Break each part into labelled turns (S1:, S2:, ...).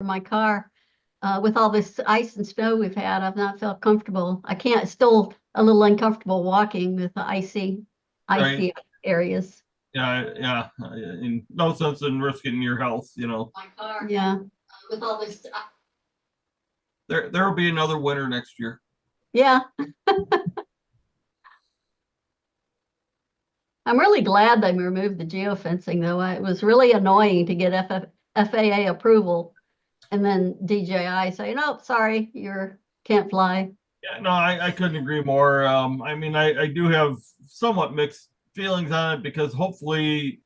S1: my car. With all this ice and snow we've had, I've not felt comfortable. I can't, still a little uncomfortable walking with the icy
S2: Right.
S1: areas.
S2: Yeah, yeah. In no sense in risking your health,
S1: My car. Yeah, with all this.
S2: There'll be another winter next year.
S1: Yeah, I'm really glad they removed the geofencing, though. It was really annoying to get FAA approval and then DJI say, nope, sorry, you can't fly.
S2: Yeah, no, I couldn't agree more. I mean, I do have somewhat mixed feelings on it because hopefully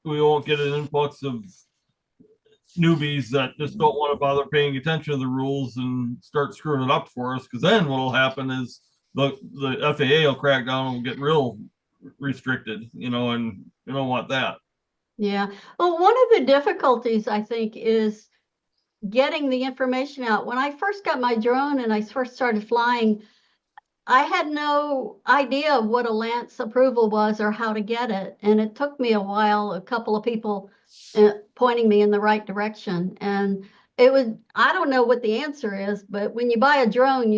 S2: we won't get an influx of newbies that just don't want to bother paying attention to the rules and start screwing it up for us. Because then what'll happen is the FAA will crack down and will get real restricted, and you don't want that.
S1: Yeah. Well, one of the difficulties I think is getting the information out. When I first got my drone and I first started flying, I had no idea what a Lance approval was or how to get it. And it took me a while, a couple of people pointing me in the right direction. And I don't know what the answer is, but when you buy a drone,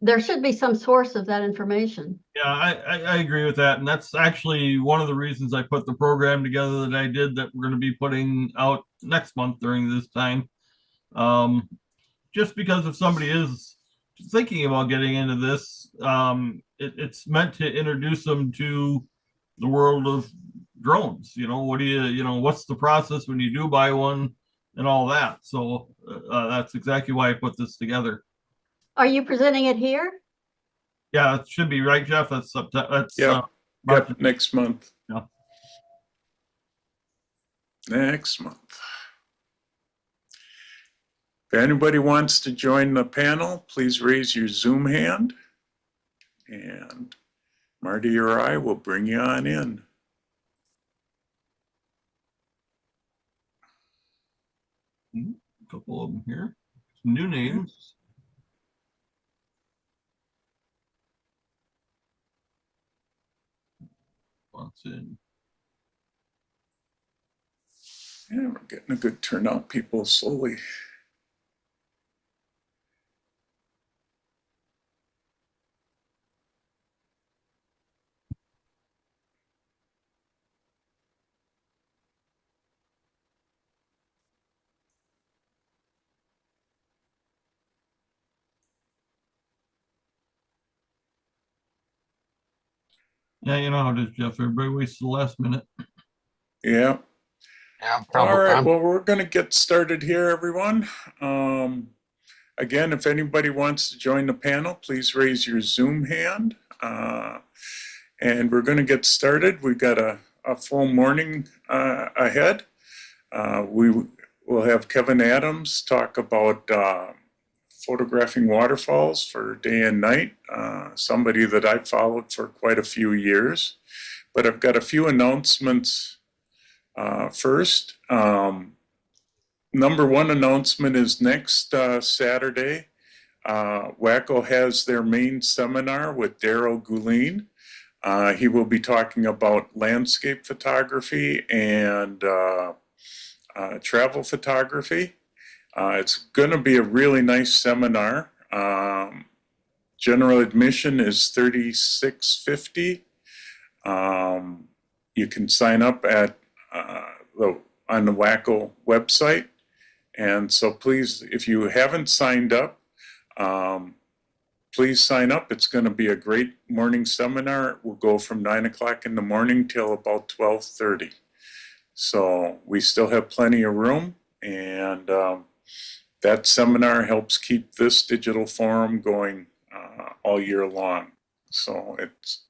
S1: there should be some source of that information.
S2: Yeah, I agree with that. And that's actually one of the reasons I put the program together that I did that we're going to be putting out next month during this time. Um, just because if somebody is thinking about getting into this, it's meant to introduce them to the world of drones. What's the process when you do buy one and all that. So that's exactly why I put this together.
S1: Are you presenting it here?
S2: Yeah, it should be right, Jeff. That's September. That's
S3: Yep.
S2: March.
S3: Yep, next month.
S2: Yeah.
S3: Next month. If anybody wants to join the panel, please raise your Zoom hand. And Marty or I will bring you on in.
S2: A couple of them here. Some new names. What's in?
S3: Yeah, we're getting a good turnout. People slowly.
S2: Yeah, you know how it is, Jeff. Everybody waits the last minute.
S3: Yeah.
S4: Yeah,
S3: All right,
S4: probably.
S3: well, we're going to get started here, everyone. Again, if anybody wants to join the panel, please raise your Zoom hand. And we're going to get started. We've got a full morning ahead. We will have Kevin Adams talk about photographing waterfalls for day and night, somebody that I've followed for quite a few years. But I've got a few announcements first. Number one announcement is next Saturday. WACO has their main seminar with Daryl Gouline. He will be talking about landscape photography and travel photography. It's going to be a really nice seminar. General admission is $36.50. You can sign up at on the WACO website. And so please, if you haven't signed up, please sign up. It's going to be a great morning seminar. It will go from 9 o'clock in the morning till about 12:30. So we still have plenty of room, and that seminar helps keep this digital forum going all year long. So it's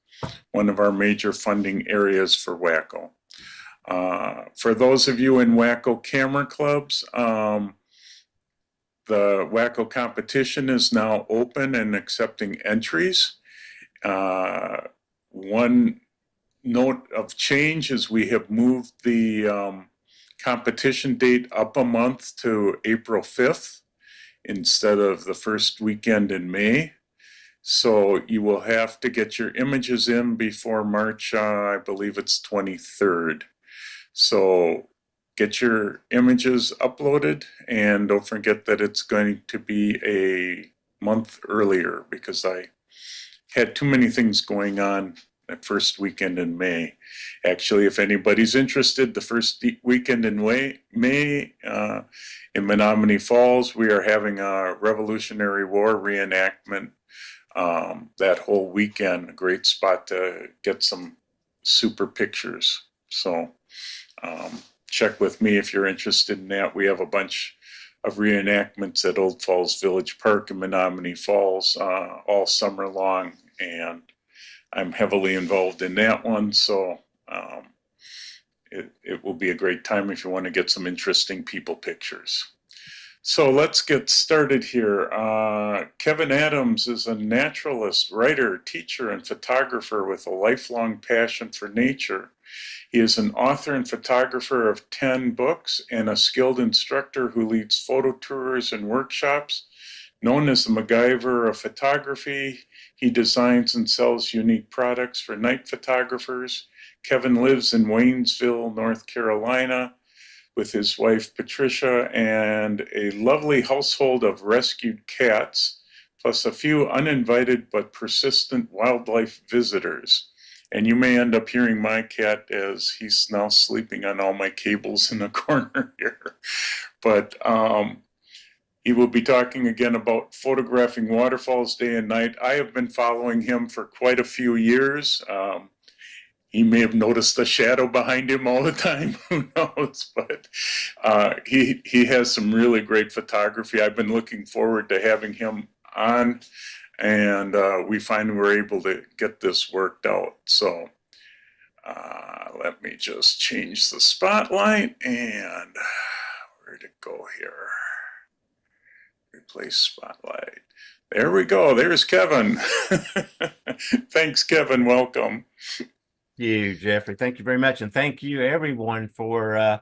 S3: one of our major funding areas for WACO. For those of you in WACO camera clubs, the WACO competition is now open and accepting entries. One note of change is we have moved the competition date up a month to April 5th instead of the first weekend in May. So you will have to get your images in before March, I believe it's 23rd. So get your images uploaded, and don't forget that it's going to be a month earlier because I had too many things going on that first weekend in May. Actually, if anybody's interested, the first weekend in May in Menominee Falls, we are having a Revolutionary War reenactment that whole weekend. A great spot to get some super pictures. So check with me if you're interested in that. We have a bunch of reenactments at Old Falls Village Park in Menominee Falls all summer long, and I'm heavily involved in that one, so it will be a great time if you want to get some interesting people pictures. So let's get started here. Kevin Adams is a naturalist, writer, teacher, and photographer with a lifelong passion for nature. He is an author and photographer of 10 books and a skilled instructor who leads photo tours and workshops. Known as the MacGyver of photography, he designs and sells unique products for night photographers. Kevin lives in Waynesville, North Carolina, with his wife Patricia and a lovely household of rescued cats, plus a few uninvited but persistent wildlife visitors. And you may end up hearing my cat as he's now sleeping on all my cables in the corner here. But he will be talking again about photographing waterfalls day and night. I have been following him for quite a few years. He may have noticed the shadow behind him all the time, who knows, but he has some really great photography. I've been looking forward to having him on, and we finally were able to get this worked out. So let me just change the spotlight, and where'd it go here? Replace spotlight. There we go. There's Kevin. Thanks, Kevin. Welcome.
S4: You, Jeffrey. Thank you very much, and thank you everyone for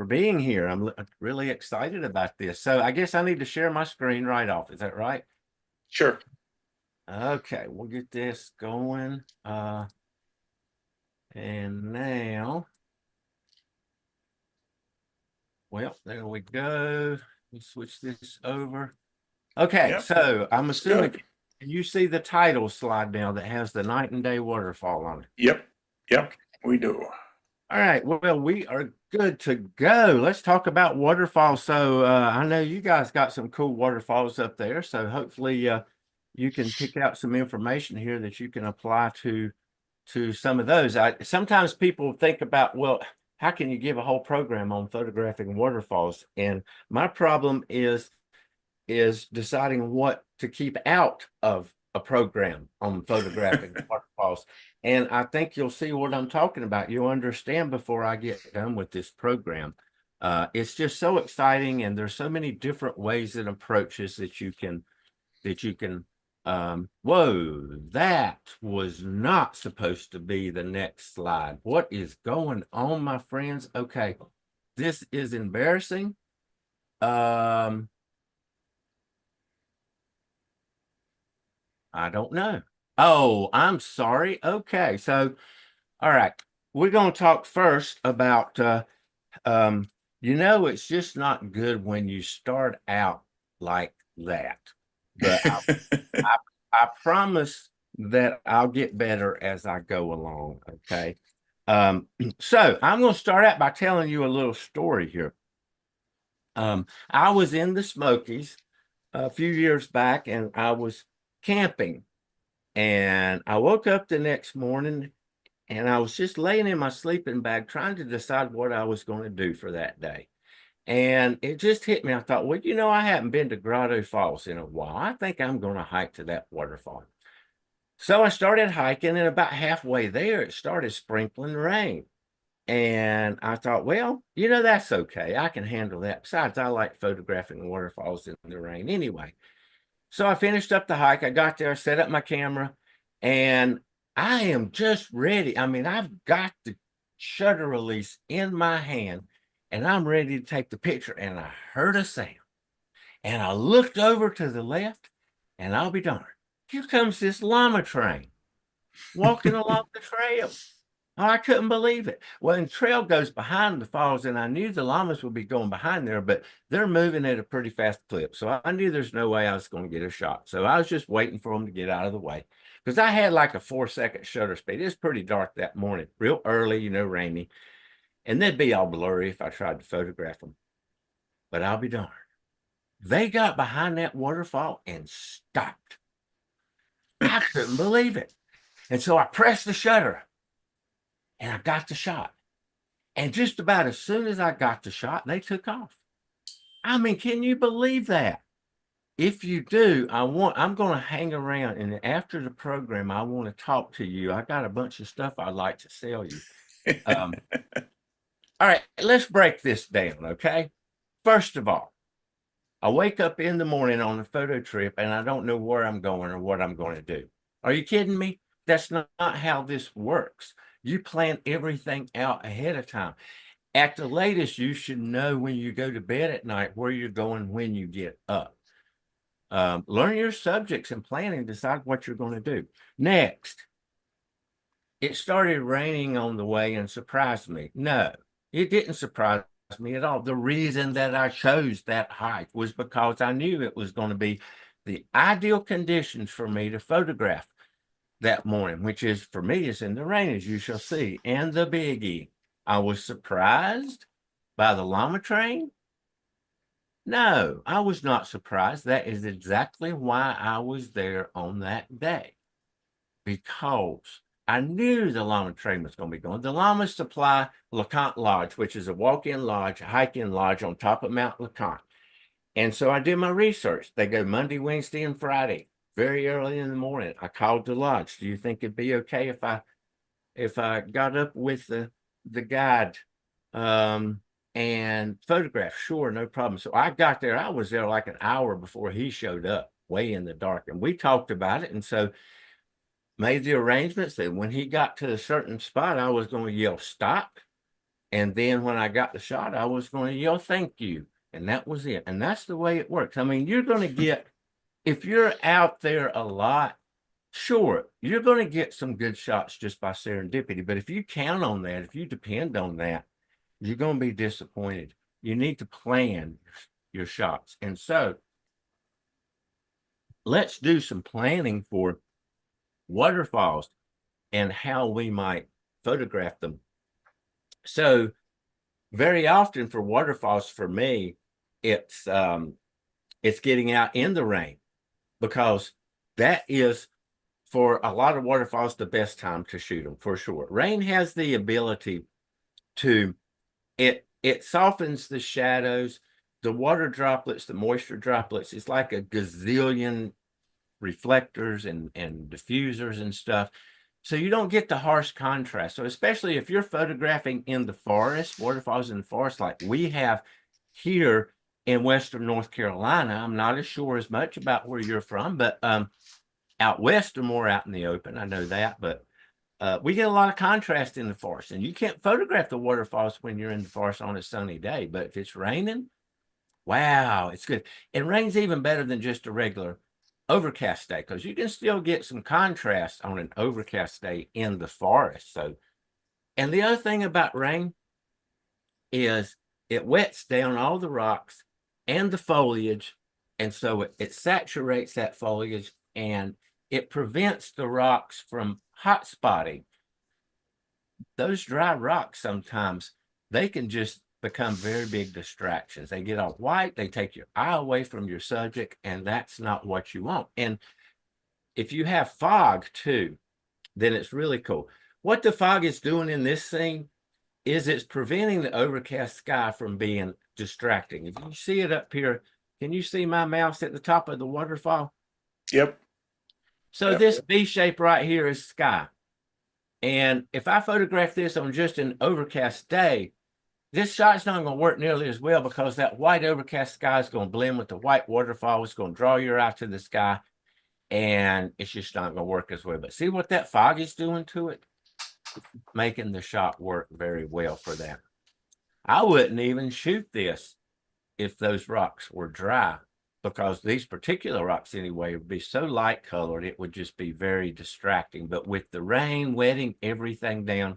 S4: being here. I'm really excited about this. So I guess I need to share my screen right off. Is that right?
S3: Sure.
S4: Okay, we'll get this going. And now, well, there we go. Let me switch this over. Okay,
S3: Yep.
S4: so I'm assuming
S3: Good.
S4: you see the title slide now that has the night and day waterfall on it.
S3: Yep, we do.
S4: All right, well, we are good to go. Let's talk about waterfalls. So I know you guys got some cool waterfalls up there, so hopefully you can pick out some information here that you can apply to some of those. Sometimes people think about, well, how can you give a whole program on photographing waterfalls? And my problem is deciding what to keep out of a program on photographing waterfalls. And I think you'll see what I'm talking about. You'll understand before I get done with this program. It's just so exciting, and there's so many different ways and approaches that you can whoa, that was not supposed to be the next slide. What is going on, my friends? Okay, this is embarrassing. I don't know. Oh, I'm sorry. Okay, so all right, we're going to talk first about it's just not good when you start out like that, but I promise that I'll get better as I go along. Okay, so I'm going to start out by telling you a little story here. I was in the Smokies a few years back, and I was camping, and I woke up the next morning, and I was just laying in my sleeping bag trying to decide what I was going to do for that day. And it just hit me. I thought, well, I haven't been to Grotto Falls in a while. I think I'm going to hike to that waterfall. So I started hiking, and about halfway there, it started sprinkling rain. And I thought, well, that's okay. I can handle that. Besides, I like photographing waterfalls in the rain anyway. So I finished up the hike. I got there, set up my camera, and I am just ready. I mean, I've got the shutter release in my hand, and I'm ready to take the picture. And I heard a sound, and I looked over to the left, and I'll be darned, here comes this llama train walking along the trail. Oh, I couldn't believe it. Well, and trail goes behind the falls, and I knew the llamas would be going behind there, but they're moving at a pretty fast clip. So I knew there's no way I was going to get a shot. So I was just waiting for them to get out of the way because I had like a 4-second shutter speed. It was pretty dark that morning, real early, rainy, and they'd be all blurry if I tried to photograph them. But I'll be darned. They got behind that waterfall and stopped. I couldn't believe it. And so I pressed the shutter and I got the shot. And just about as soon as I got the shot, they took off. I mean, can you believe that? If you do, I'm going to hang around, and after the program, I want to talk to you. I got a bunch of stuff I'd like to sell you. All right, let's break this down, okay? First of all, I wake up in the morning on a photo trip and I don't know where I'm going or what I'm going to do. Are you kidding me? That's not how this works. You plan everything out ahead of time. At the latest, you should know when you go to bed at night where you're going when you get up. Learn your subjects and plan and decide what you're going to do. Next, it started raining on the way and surprised me. No, it didn't surprise me at all. The reason that I chose that hike was because I knew it was going to be the ideal conditions for me to photograph that morning, which is for me is in the rain, as you shall see. And the biggie, I was surprised by the llama train. No, I was not surprised. That is exactly why I was there on that day, because I knew the llama train was going to be going. The llamas supply LeConte Lodge, which is a walk-in lodge, a hike-in lodge on top of Mount LeConte. And so I did my research. They go Monday, Wednesday, and Friday, very early in the morning. I called the lodge. Do you think it'd be okay if I got up with the guide and photographed? Sure, no problem. So I got there. I was there like an hour before he showed up, way in the dark, and we talked about it. And so made the arrangements that when he got to a certain spot, I was going to yell stop. And then when I got the shot, I was going to yell thank you. And that was it. And that's the way it works. I mean, you're going to get, if you're out there a lot, sure, you're going to get some good shots just by serendipity. But if you count on that, if you depend on that, you're going to be disappointed. You need to plan your shots. And so let's do some planning for waterfalls and how we might photograph them. So very often for waterfalls, for me, it's getting out in the rain, because that is, for a lot of waterfalls, the best time to shoot them, for sure. Rain has the ability to, it softens the shadows, the water droplets, the moisture droplets. It's like a gazillion reflectors and diffusers and stuff. So you don't get the harsh contrast. So especially if you're photographing in the forest, waterfalls in the forest like we have here in Western North Carolina. I'm not as sure as much about where you're from, but out west or more out in the open. I know that, but we get a lot of contrast in the forest, and you can't photograph the waterfalls when you're in the forest on a sunny day. But if it's raining, wow, it's good. And rain's even better than just a regular overcast day, because you can still get some contrast on an overcast day in the forest. So, and the other thing about rain is it wets down all the rocks and the foliage, and so it saturates that foliage and it prevents the rocks from hot spotting. Those dry rocks, sometimes they can just become very big distractions. They get all white, they take your eye away from your subject, and that's not what you want. And if you have fog too, then it's really cool. What the fog is doing in this scene is it's preventing the overcast sky from being distracting. If you see it up here, can you see my mouse at the top of the waterfall?
S3: Yep.
S4: So
S3: Yep.
S4: this V shape right here is sky. And if I photograph this on just an overcast day, this shot's not going to work nearly as well, because that white overcast sky is going to blend with the white waterfall. It's going to draw your eye to the sky, and it's just not going to work as well. But see what that fog is doing to it? Making the shot work very well for that. I wouldn't even shoot this if those rocks were dry, because these particular rocks anyway would be so light colored, it would just be very distracting. But with the rain wetting everything down,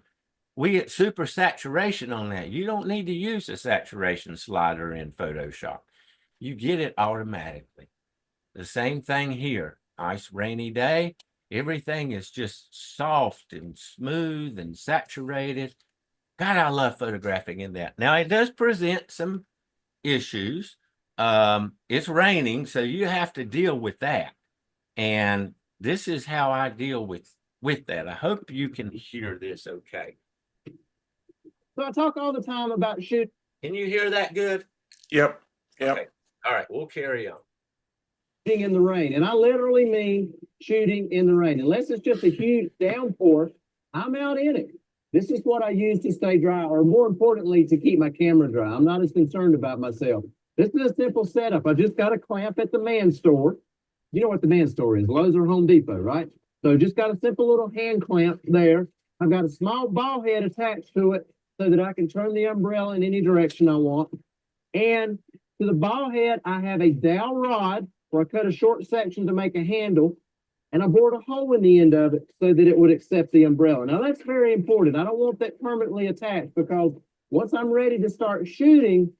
S4: we get super saturation on that. You don't need to use the saturation slider in Photoshop. You get it automatically. The same thing here. Nice rainy day. Everything is just soft and smooth and saturated. God, I love photographing in that. Now, it does present some issues. It's raining, so you have to deal with that. And this is how I deal with that. I hope you can hear this okay.
S5: So I talk all the time about shooting
S4: Can you hear that good?
S3: Yep, yep.
S4: Okay. All right, we'll carry on.
S5: in the rain, and I literally mean shooting in the rain. Unless it's just a huge downpour, I'm out in it. This is what I use to stay dry, or more importantly, to keep my camera dry. I'm not as concerned about myself. This is a simple setup. I just got a clamp at the man store. You know what the man store is, Lowe's or Home Depot, right? So just got a simple little hand clamp there. I've got a small ball head attached to it so that I can turn the umbrella in any direction I want. And to the ball head, I have a dowel rod where I cut a short section to make a handle, and I bored a hole in the end of it so that it would accept the umbrella. Now that's very important. I don't want that permanently attached, because once I'm ready to start shooting,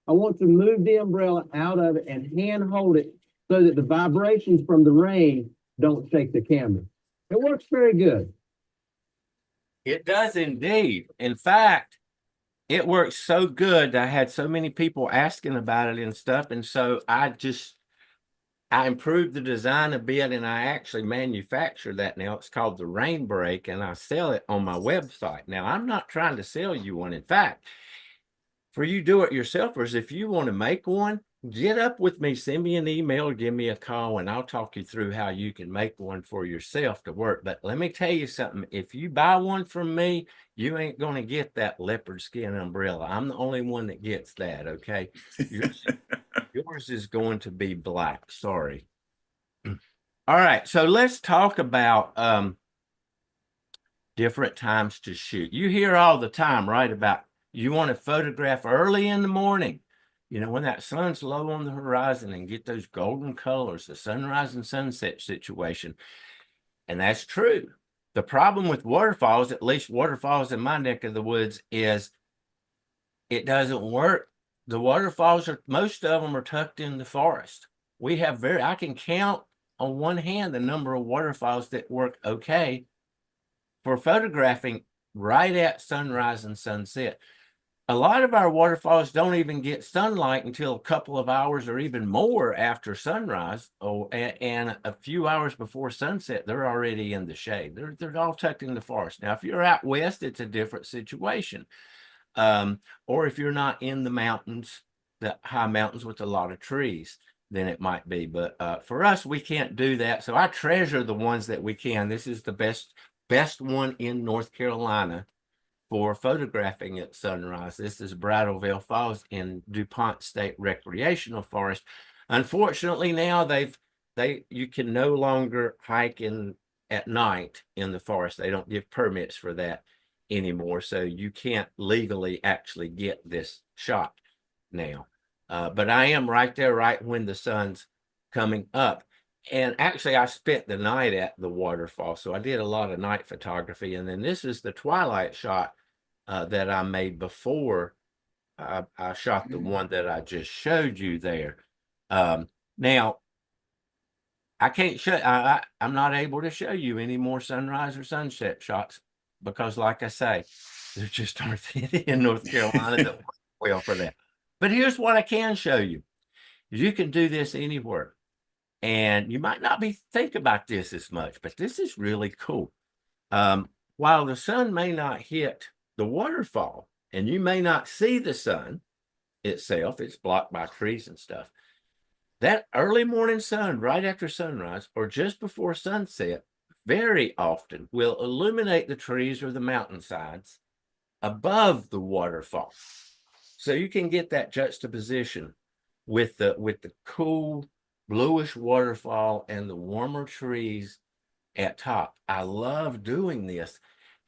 S5: I want to move the umbrella out of it and hand hold it so that the vibrations from the rain don't shake the camera. It works very good.
S4: It does indeed. In fact, it works so good. I had so many people asking about it and stuff. And so I improved the design a bit, and I actually manufacture that now. It's called the Rain Break, and I sell it on my website. Now, I'm not trying to sell you one. In fact, for you do-it-yourselfers, if you want to make one, get up with me, send me an email, or give me a call, and I'll talk you through how you can make one for yourself to work. But let me tell you something. If you buy one from me, you ain't going to get that leopard skin umbrella. I'm the only one that gets that, okay? Yours is going to be black. Sorry. All right, so let's talk about different times to shoot. You hear all the time, right, about you want to photograph early in the morning, you know, when that sun's low on the horizon, and get those golden colors, the sunrise and sunset situation. And that's true. The problem with waterfalls, at least waterfalls in my neck of the woods, is it doesn't work. The waterfalls most of them are tucked in the forest. We have I can count on one hand the number of waterfalls that work okay for photographing right at sunrise and sunset. A lot of our waterfalls don't even get sunlight until a couple of hours or even more after sunrise. And a few hours before sunset, they're already in the shade. They're all tucked in the forest. Now, if you're out west, it's a different situation. Or if you're not in the mountains, the high mountains with a lot of trees, then it might be. But for us, we can't do that. So I treasure the ones that we can. This is the best one in North Carolina for photographing at sunrise. This is Bridalveil Falls in DuPont State Recreational Forest. Unfortunately, now you can no longer hike at night in the forest. They don't give permits for that anymore, so you can't legally actually get this shot now. But I am right there, right when the sun's coming up. And actually, I spent the night at the waterfall, so I did a lot of night photography. And then this is the twilight shot that I made before I shot the one that I just showed you there. Now, I can't show. I'm not able to show you any more sunrise or sunset shots because, like I say, there just aren't any in North Carolina that work well for that. But here's what I can show you: you can do this anywhere. And you might not think about this as much, but this is really cool. While the sun may not hit the waterfall, and you may not see the sun itself, it's blocked by trees and stuff. That early morning sun, right after sunrise or just before sunset, very often will illuminate the trees or the mountainsides above the waterfall. So you can get that juxtaposition with the cool bluish waterfall and the warmer trees at top. I love doing this.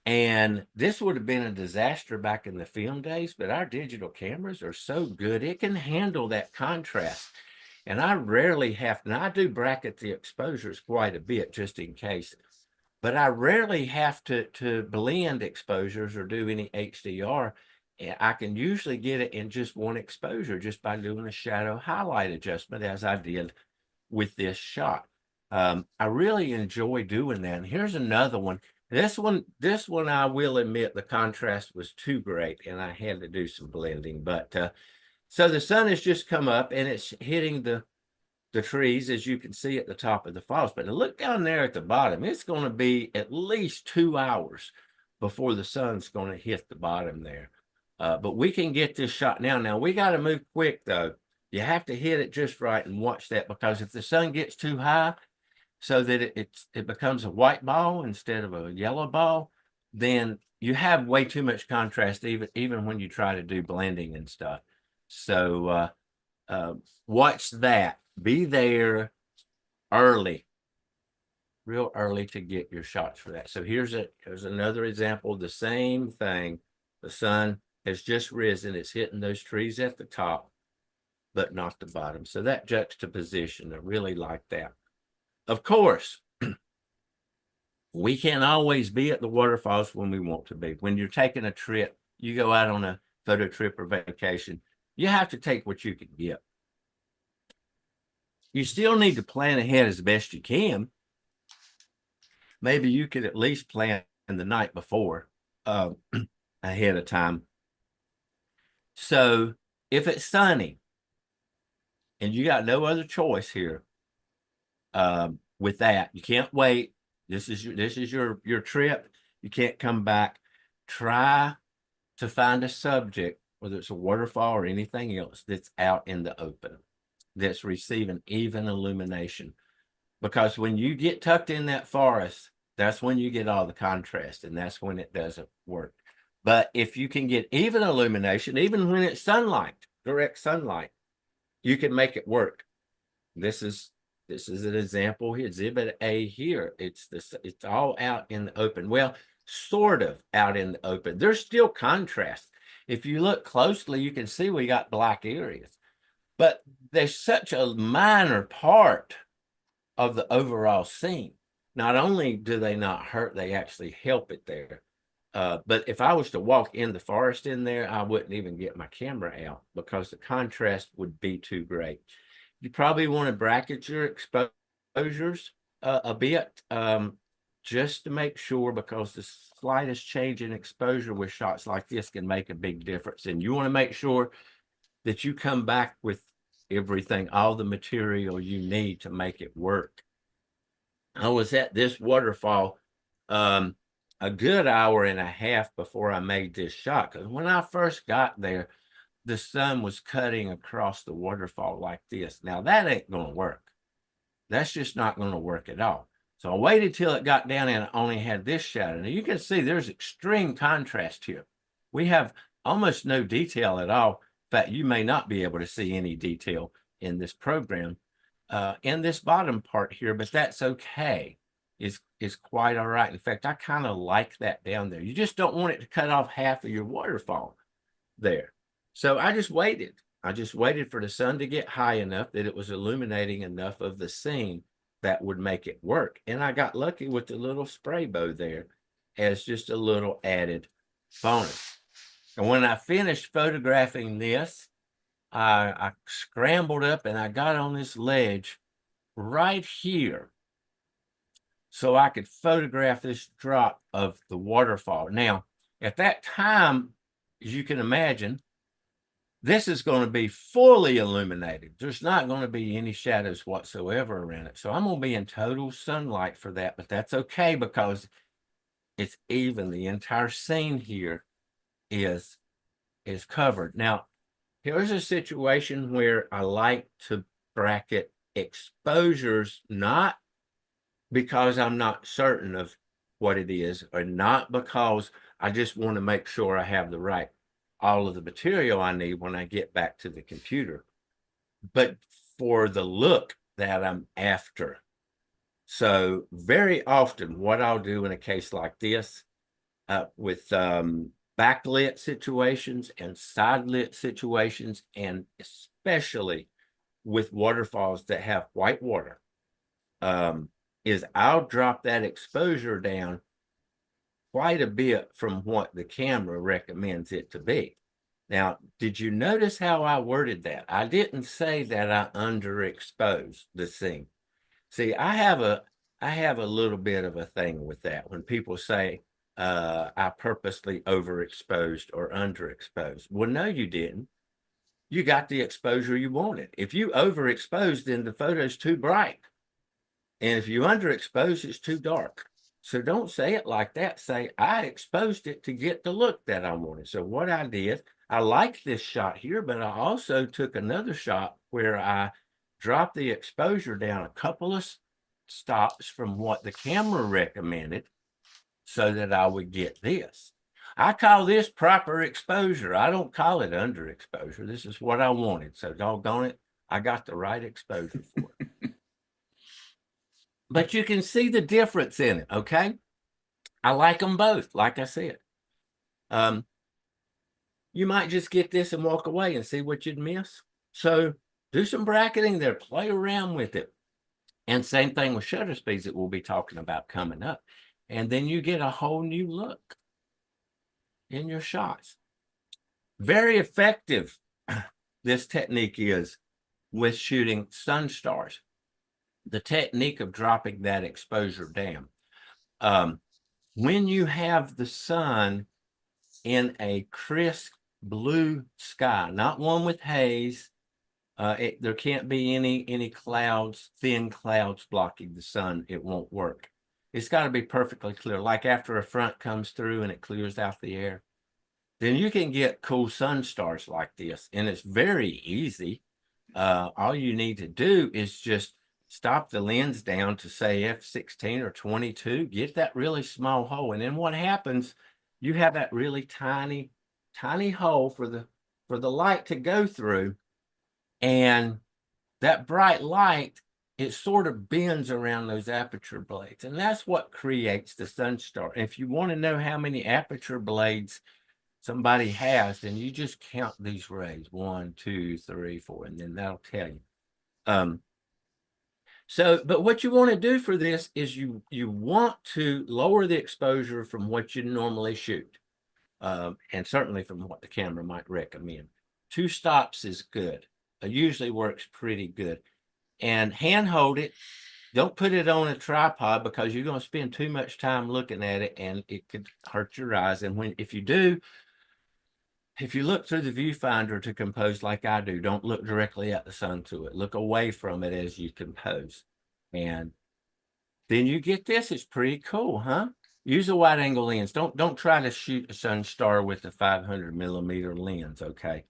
S4: And this would have been a disaster back in the film days, but our digital cameras are so good. It can handle that contrast. And I rarely have, and I do bracket the exposures quite a bit just in case. but I rarely have to blend exposures or do any HDR. I can usually get it in just one exposure just by doing a shadow highlight adjustment, as I did with this shot. I really enjoy doing that. And here's another one. This one, I will admit the contrast was too great and I had to do some blending. But so the sun has just come up and it's hitting the trees, as you can see at the top of the falls. But look down there at the bottom, it's going to be at least 2 hours before the sun's going to hit the bottom there. But we can get this shot now. Now we got to move quick though. You have to hit it just right and watch that, because if the sun gets too high so that it becomes a white ball instead of a yellow ball, then you have way too much contrast even when you try to do blending and stuff. So watch that. Be there early, real early, to get your shots for that. So here's another example of the same thing. The sun has just risen. It's hitting those trees at the top, but not the bottom. So that juxtaposition, I really like that. Of course, we can't always be at the waterfalls when we want to be. When you're taking a trip, you go out on a photo trip or vacation, you have to take what you can get. You still need to plan ahead as best you can. Maybe you could at least plan the night before ahead of time. So if it's sunny and you got no other choice here with that, you can't wait. This is your trip. You can't come back. Try to find a subject, whether it's a waterfall or anything else, that's out in the open, that's receiving even illumination. Because when you get tucked in that forest, that's when you get all the contrast, and that's when it doesn't work. But if you can get even illumination, even when it's sunlight, direct sunlight, you can make it work. This is an example here, Exhibit A here. It's all out in the open. Well, sort of out in the open. There's still contrast. If you look closely, you can see we got black areas, but there's such a minor part of the overall scene. Not only do they not hurt, they actually help it there. But if I was to walk in the forest in there, I wouldn't even get my camera out because the contrast would be too great. You probably want to bracket your exposures a bit, just to make sure, because the slightest change in exposure with shots like this can make a big difference. And you want to make sure that you come back with everything, all the material you need to make it work. I was at this waterfall a good hour and a half before I made this shot, because when I first got there, the sun was cutting across the waterfall like this. Now that ain't going to work. That's just not going to work at all. So I waited till it got down and I only had this shadow. Now you can see there's extreme contrast here. We have almost no detail at all. In fact, you may not be able to see any detail in this program in this bottom part here, but that's okay. Is quite all right. In fact, I kind of like that down there. You just don't want it to cut off half of your waterfall there. So I just waited. I just waited for the sun to get high enough that it was illuminating enough of the scene that would make it work. And I got lucky with the little spray bow there as just a little added bonus. And when I finished photographing this, I scrambled up and I got on this ledge right here so I could photograph this drop of the waterfall. Now, at that time, as you can imagine, this is going to be fully illuminated. There's not going to be any shadows whatsoever around it. So I'm going to be in total sunlight for that, but that's okay because it's even. The entire scene here is covered. Now, here's a situation where I like to bracket exposures, not because I'm not certain of what it is, or not because I just want to make sure I have all of the material I need when I get back to the computer, but for the look that I'm after. So very often what I'll do in a case like this with backlit situations and side lit situations, and especially with waterfalls that have white water, is I'll drop that exposure down quite a bit from what the camera recommends it to be. Now, did you notice how I worded that? I didn't say that I underexposed the scene. See, I have a little bit of a thing with that when people say I purposely overexposed or underexposed. Well, no, you didn't. You got the exposure you wanted. If you overexposed, then the photo's too bright. And if you underexpose, it's too dark. So don't say it like that. Say, I exposed it to get the look that I wanted. So what I did, I liked this shot here, but I also took another shot where I dropped the exposure down a couple of stops from what the camera recommended so that I would get this. I call this proper exposure. I don't call it underexposure. This is what I wanted. So doggone it, I got the right exposure for it. But you can see the difference in it, okay? I like them both, like I said. You might just get this and walk away and see what you'd miss. So do some bracketing there, play around with it. And same thing with shutter speeds that we'll be talking about coming up. And then you get a whole new look in your shots. Very effective, this technique is with shooting sun stars. The technique of dropping that exposure down. When you have the sun in a crisp blue sky, not one with haze, there can't be any clouds, thin clouds blocking the sun. It won't work. It's got to be perfectly clear, like after a front comes through and it clears out the air. Then you can get cool sun stars like this, and it's very easy. All you need to do is just stop the lens down to say f16 or 22, get that really small hole. And then what happens, you have that really tiny hole for the light to go through. And that bright light, it sort of bends around those aperture blades. And that's what creates the sun star. And if you want to know how many aperture blades somebody has, then you just count these rays, 1, 2, 3, 4, and then that'll tell you. But what you want to do for this is you want to lower the exposure from what you normally shoot, and certainly from what the camera might recommend. 2 stops is good. It usually works pretty good. And hand hold it. Don't put it on a tripod because you're going to spend too much time looking at it and it could hurt your eyes. And if you do, if you look through the viewfinder to compose like I do, don't look directly at the sun to it. Look away from it as you compose. And then you get this. It's pretty cool, huh? Use a wide angle lens. Don't try to shoot a sun star with a 500 millimeter lens, okay?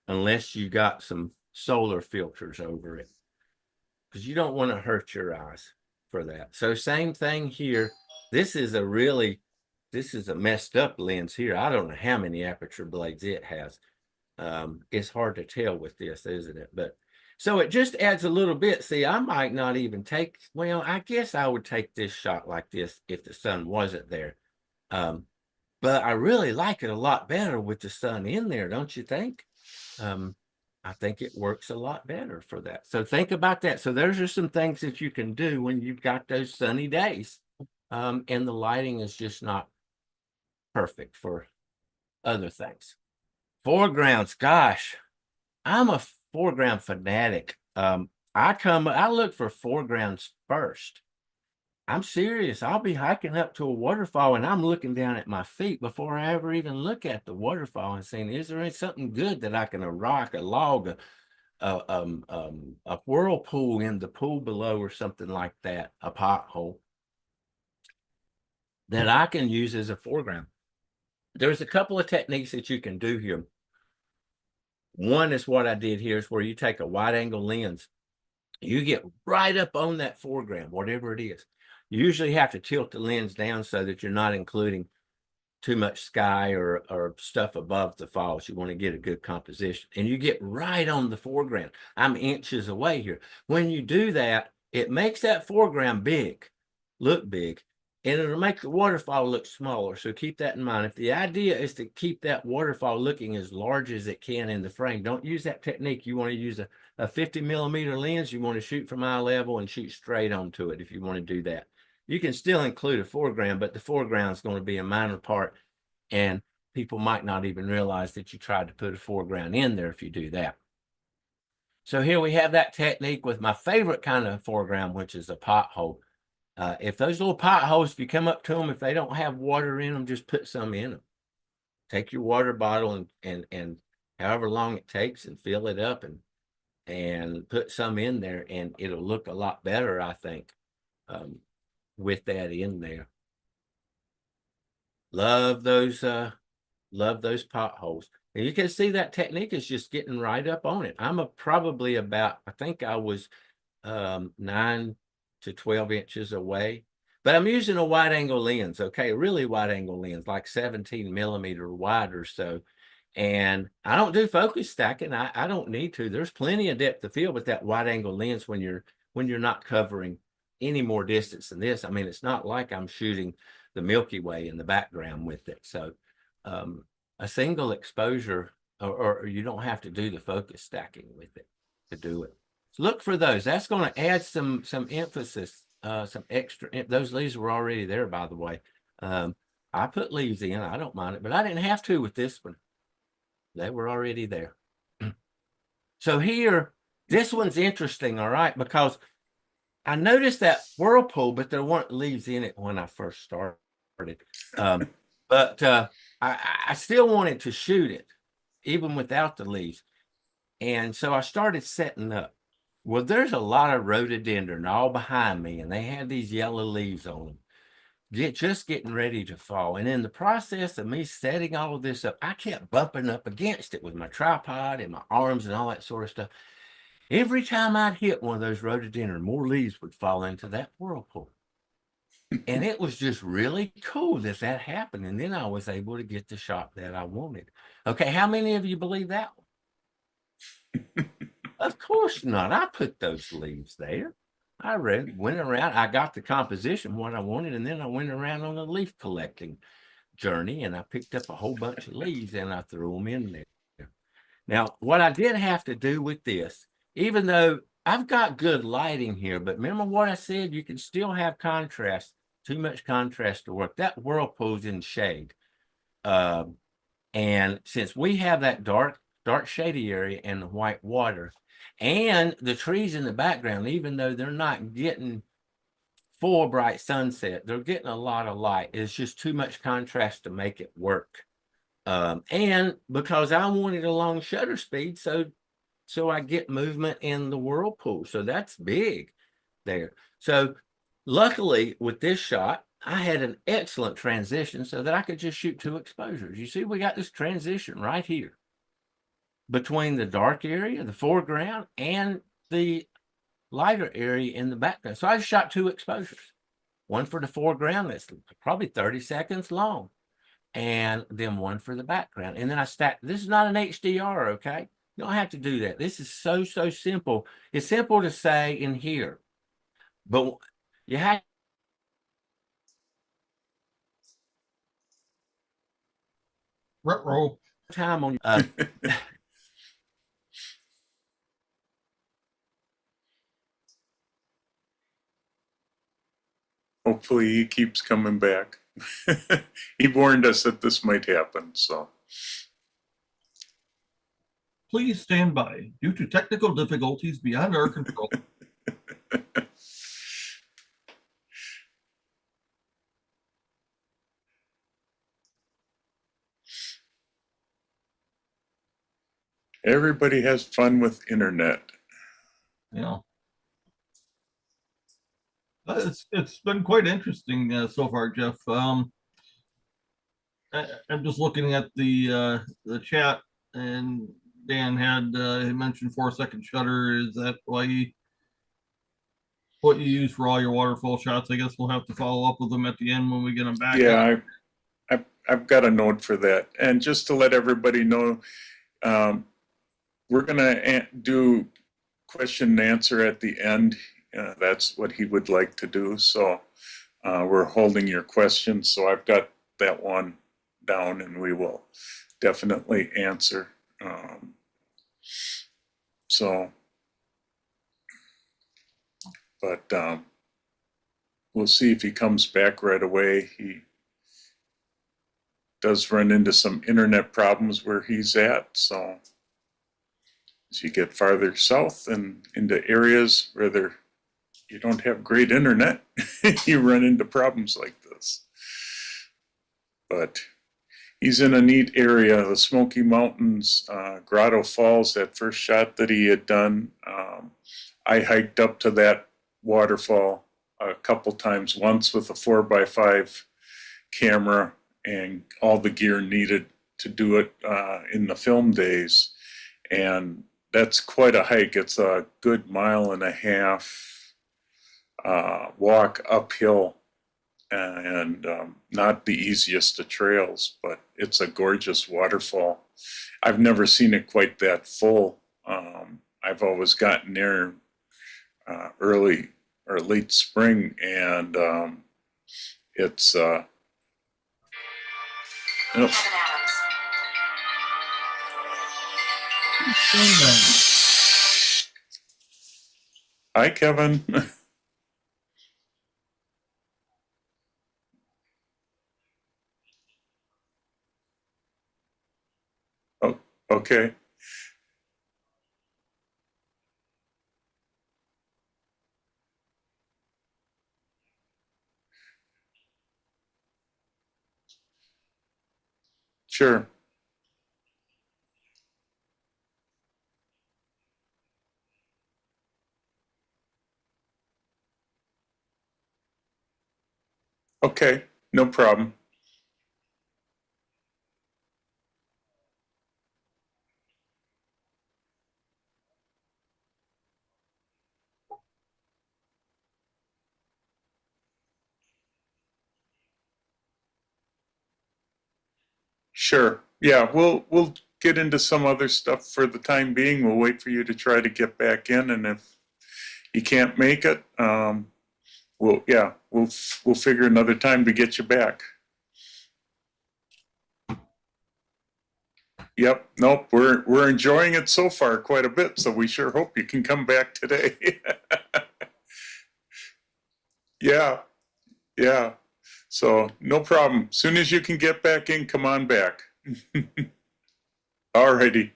S4: Unless you got some solar filters over it, because you don't want to hurt your eyes for that. So same thing here. This is a messed up lens here. I don't know how many aperture blades it has. It's hard to tell with this, isn't it? But so it just adds a little bit. See, I might not even take, well, I guess I would take this shot like this if the sun wasn't there. But I really like it a lot better with the sun in there, don't you think? I think it works a lot better for that. So think about that. So there's just some things that you can do when you've got those sunny days. And the lighting is just not perfect for other things. Foregrounds, gosh, I'm a foreground fanatic. I look for foregrounds first. I'm serious. I'll be hiking up to a waterfall and I'm looking down at my feet before I ever even look at the waterfall and saying, is there something good that I can, a rock, a log, a whirlpool in the pool below or something like that, a pothole that I can use as a foreground. There's a couple of techniques that you can do here. One is what I did here, is where you take a wide angle lens. You get right up on that foreground, whatever it is. You usually have to tilt the lens down so that you're not including too much sky or stuff above the falls. You want to get a good composition. And you get right on the foreground. I'm inches away here. When you do that, it makes that foreground big, look big, and it'll make the waterfall look smaller. So keep that in mind. If the idea is to keep that waterfall looking as large as it can in the frame, don't use that technique. You want to use a 50 millimeter lens, you want to shoot from eye level and shoot straight onto it if you want to do that. You can still include a foreground, but the foreground is going to be a minor part, and people might not even realize that you tried to put a foreground in there if you do that. So here we have that technique with my favorite kind of foreground, which is a pothole. If those little potholes, if you come up to them, if they don't have water in them, just put some in them. Take your water bottle and however long it takes and fill it up and put some in there, and it'll look a lot better, I think, with that in there. Love those potholes. And you can see that technique is just getting right up on it. I'm probably about, I think I was 9 to 12 inches away, but I'm using a wide angle lens, okay, a really wide angle lens, like 17 millimeter wide or so. And I don't do focus stacking. I don't need to. There's plenty of depth of field with that wide angle lens when you're not covering any more distance than this. I mean, it's not like I'm shooting the Milky Way in the background with it. So a single exposure, or you don't have to do the focus stacking with it to do it. So look for those. That's going to add some emphasis, some extra. Those leaves were already there, by the way. I put leaves in. I don't mind it, but I didn't have to with this one. They were already there. So here, this one's interesting, all right, because I noticed that whirlpool, but there weren't leaves in it when I first started. But I still wanted to shoot it, even without the leaves. And so I started setting up. Well, there's a lot of rhododendron all behind me, and they had these yellow leaves on them. Just getting ready to fall. And in the process of me setting all of this up, I kept bumping up against it with my tripod and my arms and all that sort of stuff. Every time I'd hit one of those rhododendron, more leaves would fall into that whirlpool. And it was just really cool that happened. And then I was able to get the shot that I wanted. Okay, how many of you believe that one? Of course not. I put those leaves there. I went around, I got the composition, what I wanted, and then I went around on a leaf collecting journey, and I picked up a whole bunch of leaves and I threw them in there. Now, what I did have to do with this, even though I've got good lighting here, but remember what I said, you can still have contrast, too much contrast to work. That whirlpool's in shade. And since we have that dark shady area and the white water, and the trees in the background, even though they're not getting full bright sunset, they're getting a lot of light. It's just too much contrast to make it work. And because I wanted a long shutter speed, so I get movement in the whirlpool. So that's big there. So luckily with this shot, I had an excellent transition so that I could just shoot 2 exposures. You see, we got this transition right here between the dark area, the foreground, and the lighter area in the background. So I just shot 2 exposures, one for the foreground that's probably 30 seconds long, and then one for the background. And then I stacked. This is not an HDR, okay? You don't have to do that. This is so simple. It's simple to say in here, but you have
S2: Roll.
S4: time on
S3: Hopefully he keeps coming back. He warned us that this might happen, so.
S2: Please stand by. Due to technical difficulties beyond our control.
S3: Everybody has fun with internet.
S2: Yeah. It's been quite interesting so far, Jeff. I'm just looking at the chat, and Dan had he mentioned 4-second shutter. Is that what you use for all your waterfall shots? I guess we'll have to follow up with them at the end when we get them back.
S3: Yeah, I've got a note for that. And just to let everybody know, we're going to do question and answer at the end. That's what he would like to do. So we're holding your questions. So I've got that one down, and we will definitely answer. So but we'll see if he comes back right away. He does run into some internet problems where he's at, so as you get farther south and into areas where you don't have great internet, you run into problems like this. But he's in a neat area, the Smoky Mountains, Grotto Falls, that first shot that he had done. I hiked up to that waterfall a couple times, once with a 4x5 camera and all the gear needed to do it in the film days. And that's quite a hike. It's a good 1.5 mile walk uphill, and not the easiest of trails, but it's a gorgeous waterfall. I've never seen it quite that full. I've always gotten there early or late spring, and it's oh, hi, Kevin. Oh, okay. Sure. Okay, no problem. Sure. Yeah, we'll get into some other stuff for the time being. We'll wait for you to try to get back in, and if you can't make it, we'll figure another time to get you back. Yep. Nope. We're enjoying it so far quite a bit, so we sure hope you can come back today. Yeah. Yeah. So no problem. Soon as you can get back in, come on back. Alrighty.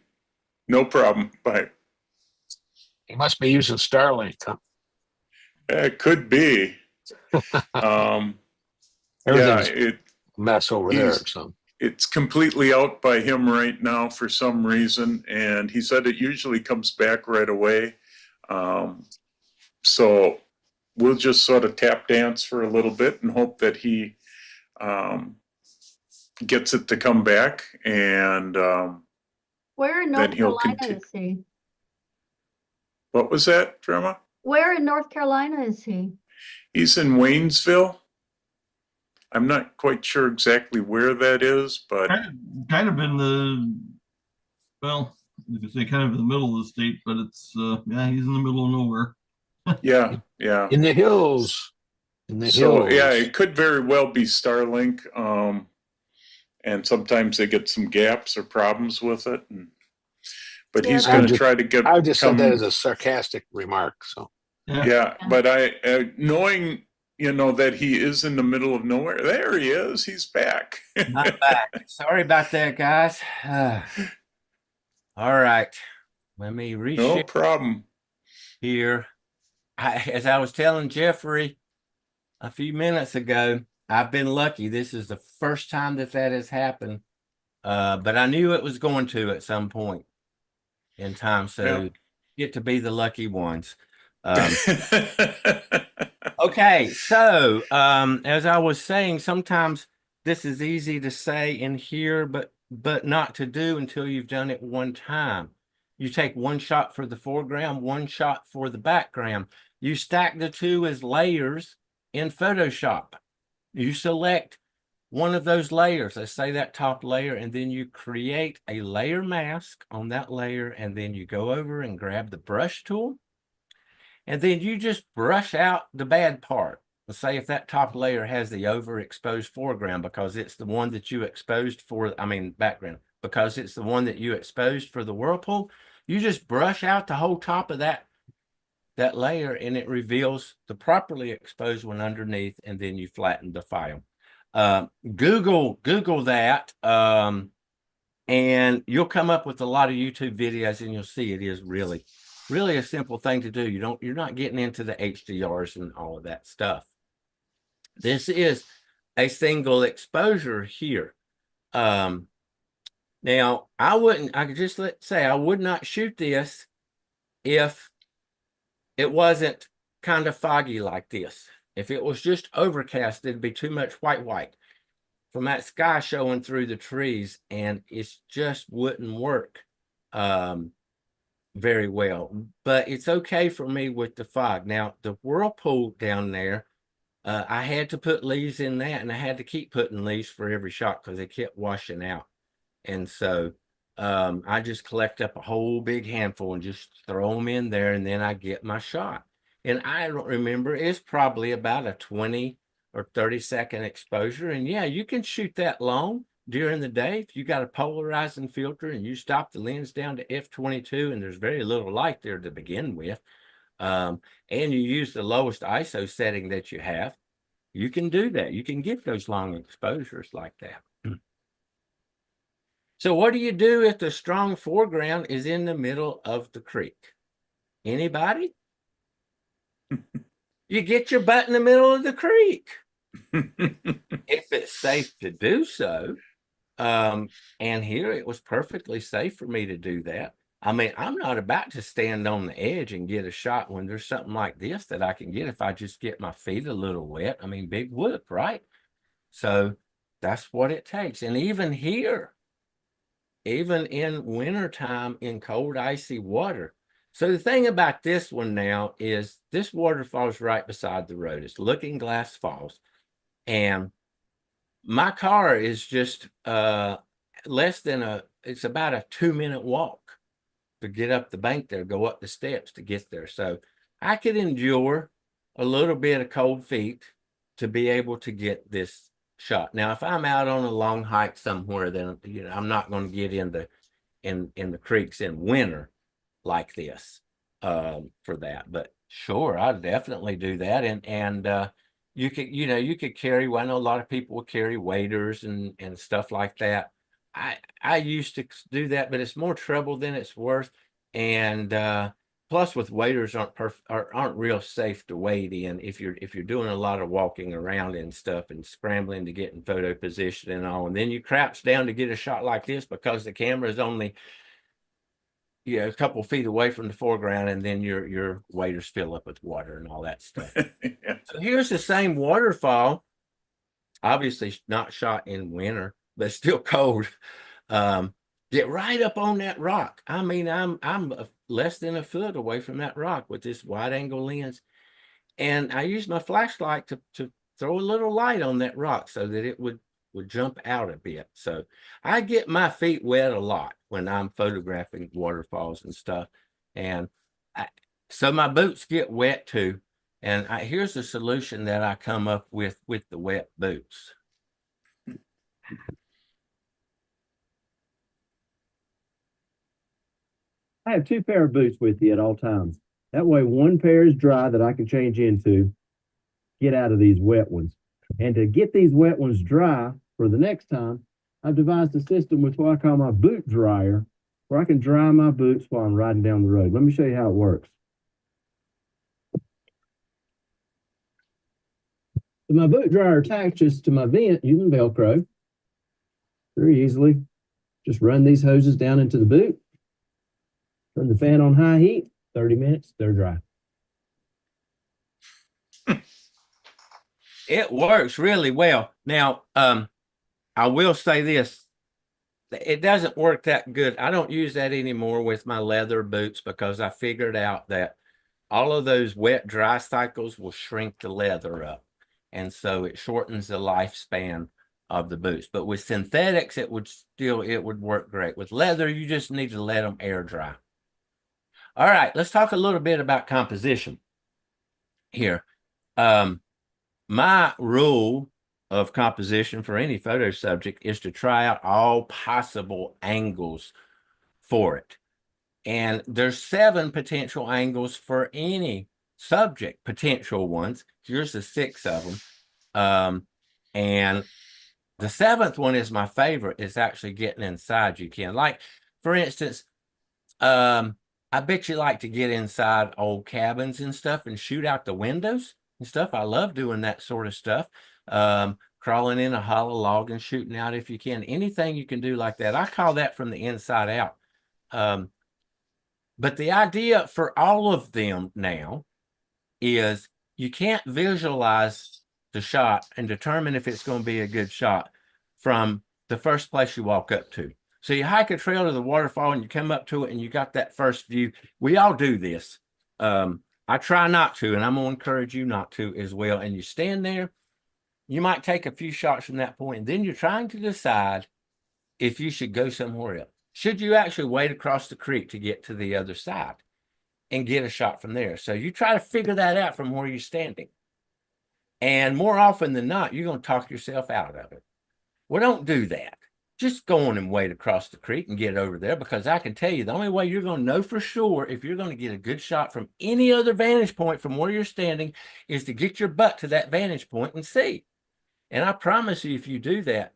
S3: No problem. Bye.
S6: He must be using Starlink. Huh?
S3: It could be. Yeah,
S6: Everything's a mess over there. So
S3: it's completely out by him right now for some reason, and he said it usually comes back right away. So we'll just sort of tap dance for a little bit and hope that he gets it to come back, and
S1: Where in
S3: then
S1: North
S3: he'll
S1: Carolina
S3: continue.
S1: is he?
S3: What was that, Drama?
S1: Where in North Carolina is he?
S3: He's in Waynesville. I'm not quite sure exactly where that is, but
S2: Kind of in the, well, you could say kind of in the middle of the state, but it's, yeah, he's in the middle of nowhere.
S3: yeah, yeah.
S6: in the hills,
S3: So yeah, it could very well be Starlink, and sometimes they get some gaps or problems with it. But he's
S1: Yeah,
S3: going to
S6: just-
S3: try to get.
S6: I just said that as a sarcastic remark. So
S3: Yeah, but knowing that he is in the middle of nowhere. There he is. He's back.
S4: I'm back. Sorry about that, guys. All right. Let me
S3: No
S4: reshare
S3: problem.
S4: here. As I was telling Jeffrey a few minutes ago, I've been lucky. This is the first time that has happened. But I knew it was going to at some point in time. So
S3: Yeah.
S4: get to be the lucky ones. Okay, so as I was saying, sometimes this is easy to say and hear, but not to do until you've done it one time. You take one shot for the foreground, one shot for the background. You stack the two as layers in Photoshop. You select one of those layers, let's say that top layer, and then you create a layer mask on that layer, and then you go over and grab the brush tool. And then you just brush out the bad part. Let's say if that top layer has the overexposed foreground because it's the one that you exposed for, background, because it's the one that you exposed for the whirlpool, you just brush out the whole top of that that layer and it reveals the properly exposed one underneath, and then you flatten the file. Google that, and you'll come up with a lot of YouTube videos, and you'll see it is really a simple thing to do. You're not getting into the HDRs and all of that stuff. This is a single exposure here. Now I could just say I would not shoot this if it wasn't kind of foggy like this. If it was just overcast, it'd be too much white from that sky showing through the trees, and it just wouldn't work very well. But it's okay for me with the fog. Now, the whirlpool down there, I had to put leaves in that, and I had to keep putting leaves for every shot because they kept washing out. And so I just collect up a whole big handful and just throw them in there, and then I get my shot. And I don't remember, it's probably about a 20 or 30-second exposure. And yeah, you can shoot that long during the day if you got a polarizing filter and you stop the lens down to f/22 and there's very little light there to begin with, and you use the lowest ISO setting that you have, you can do that. You can get those long exposures like that. So what do you do if the strong foreground is in the middle of the creek? Anybody? You get your butt in the middle of the creek. If it's safe to do so. And here it was perfectly safe for me to do that. I mean, I'm not about to stand on the edge and get a shot when there's something like this that I can get if I just get my feet a little wet. I mean, big whoop, right? So that's what it takes. And even here, even in wintertime in cold, icy water. So the thing about this one now is this waterfall is right beside the road. It's Looking Glass Falls. And my car is just it's about a 2-minute walk to get up the bank there, go up the steps to get there. So I could endure a little bit of cold feet to be able to get this shot. Now, if I'm out on a long hike somewhere, then I'm not going to get in the creeks in winter like this for that. But sure, I'd definitely do that. And you could carry, well, I know a lot of people will carry waders and stuff like that. I used to do that, but it's more trouble than it's worth. And plus with waders aren't real safe to wade in if you're doing a lot of walking around and stuff and scrambling to get in photo position and all. And then you crouch down to get a shot like this because the camera is only a couple feet away from the foreground, and then your waders fill up with water and all that stuff.
S3: Yeah.
S4: So here's the same waterfall, obviously not shot in winter, but still cold. Get right up on that rock. I mean, I'm less than a foot away from that rock with this wide angle lens, and I use my flashlight to throw a little light on that rock so that it would jump out a bit. So I get my feet wet a lot when I'm photographing waterfalls and stuff. And so my boots get wet too. And here's the solution that I come up with the wet boots.
S5: I have 2 pair of boots with you at all times. That way, one pair is dry that I can change into, get out of these wet ones. And to get these wet ones dry for the next time, I've devised a system with what I call my boot dryer, where I can dry my boots while I'm riding down the road. Let me show you how it works. So my boot dryer attaches to my vent using Velcro very easily. Just run these hoses down into the boot, turn the fan on high heat, 30 minutes, they're dry.
S4: It works really well. Now, I will say this. It doesn't work that good. I don't use that anymore with my leather boots because I figured out that all of those wet dry cycles will shrink the leather up. And so it shortens the lifespan of the boots. But with synthetics, it would work great. With leather, you just need to let them air dry. All right, let's talk a little bit about composition here. My rule of composition for any photo subject is to try out all possible angles for it. And there's 7 potential angles for any subject, potential ones. Here's the 6 of them. And the 7th one is my favorite, is actually getting inside. You can, like, for instance, I bet you like to get inside old cabins and stuff and shoot out the windows and stuff. I love doing that sort of stuff. Crawling in a hollow log and shooting out if you can. Anything you can do like that. I call that from the inside out. But the idea for all of them now is you can't visualize the shot and determine if it's going to be a good shot from the first place you walk up to. So you hike a trail to the waterfall and you come up to it and you got that first view. We all do this. I try not to, and I'm going to encourage you not to as well. And you stand there, you might take a few shots from that point, and then you're trying to decide if you should go somewhere else. Should you actually wade across the creek to get to the other side and get a shot from there? So you try to figure that out from where you're standing. And more often than not, you're going to talk yourself out of it. Well, don't do that. Just go on and wade across the creek and get over there, because I can tell you the only way you're going to know for sure if you're going to get a good shot from any other vantage point from where you're standing is to get your butt to that vantage point and see. And I promise you, if you do that,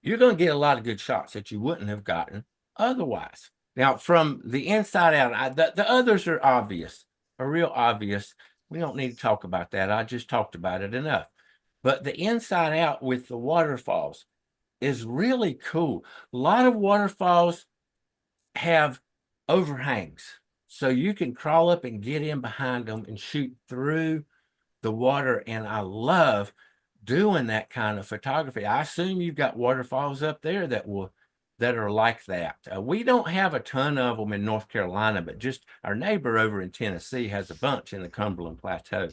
S4: you're going to get a lot of good shots that you wouldn't have gotten otherwise. Now, from the inside out, the others are obvious, are real obvious. We don't need to talk about that. I just talked about it enough. But the inside out with the waterfalls is really cool. A lot of waterfalls have overhangs, so you can crawl up and get in behind them and shoot through the water. And I love doing that kind of photography. I assume you've got waterfalls up there that are like that. We don't have a ton of them in North Carolina, but just our neighbor over in Tennessee has a bunch in the Cumberland Plateau.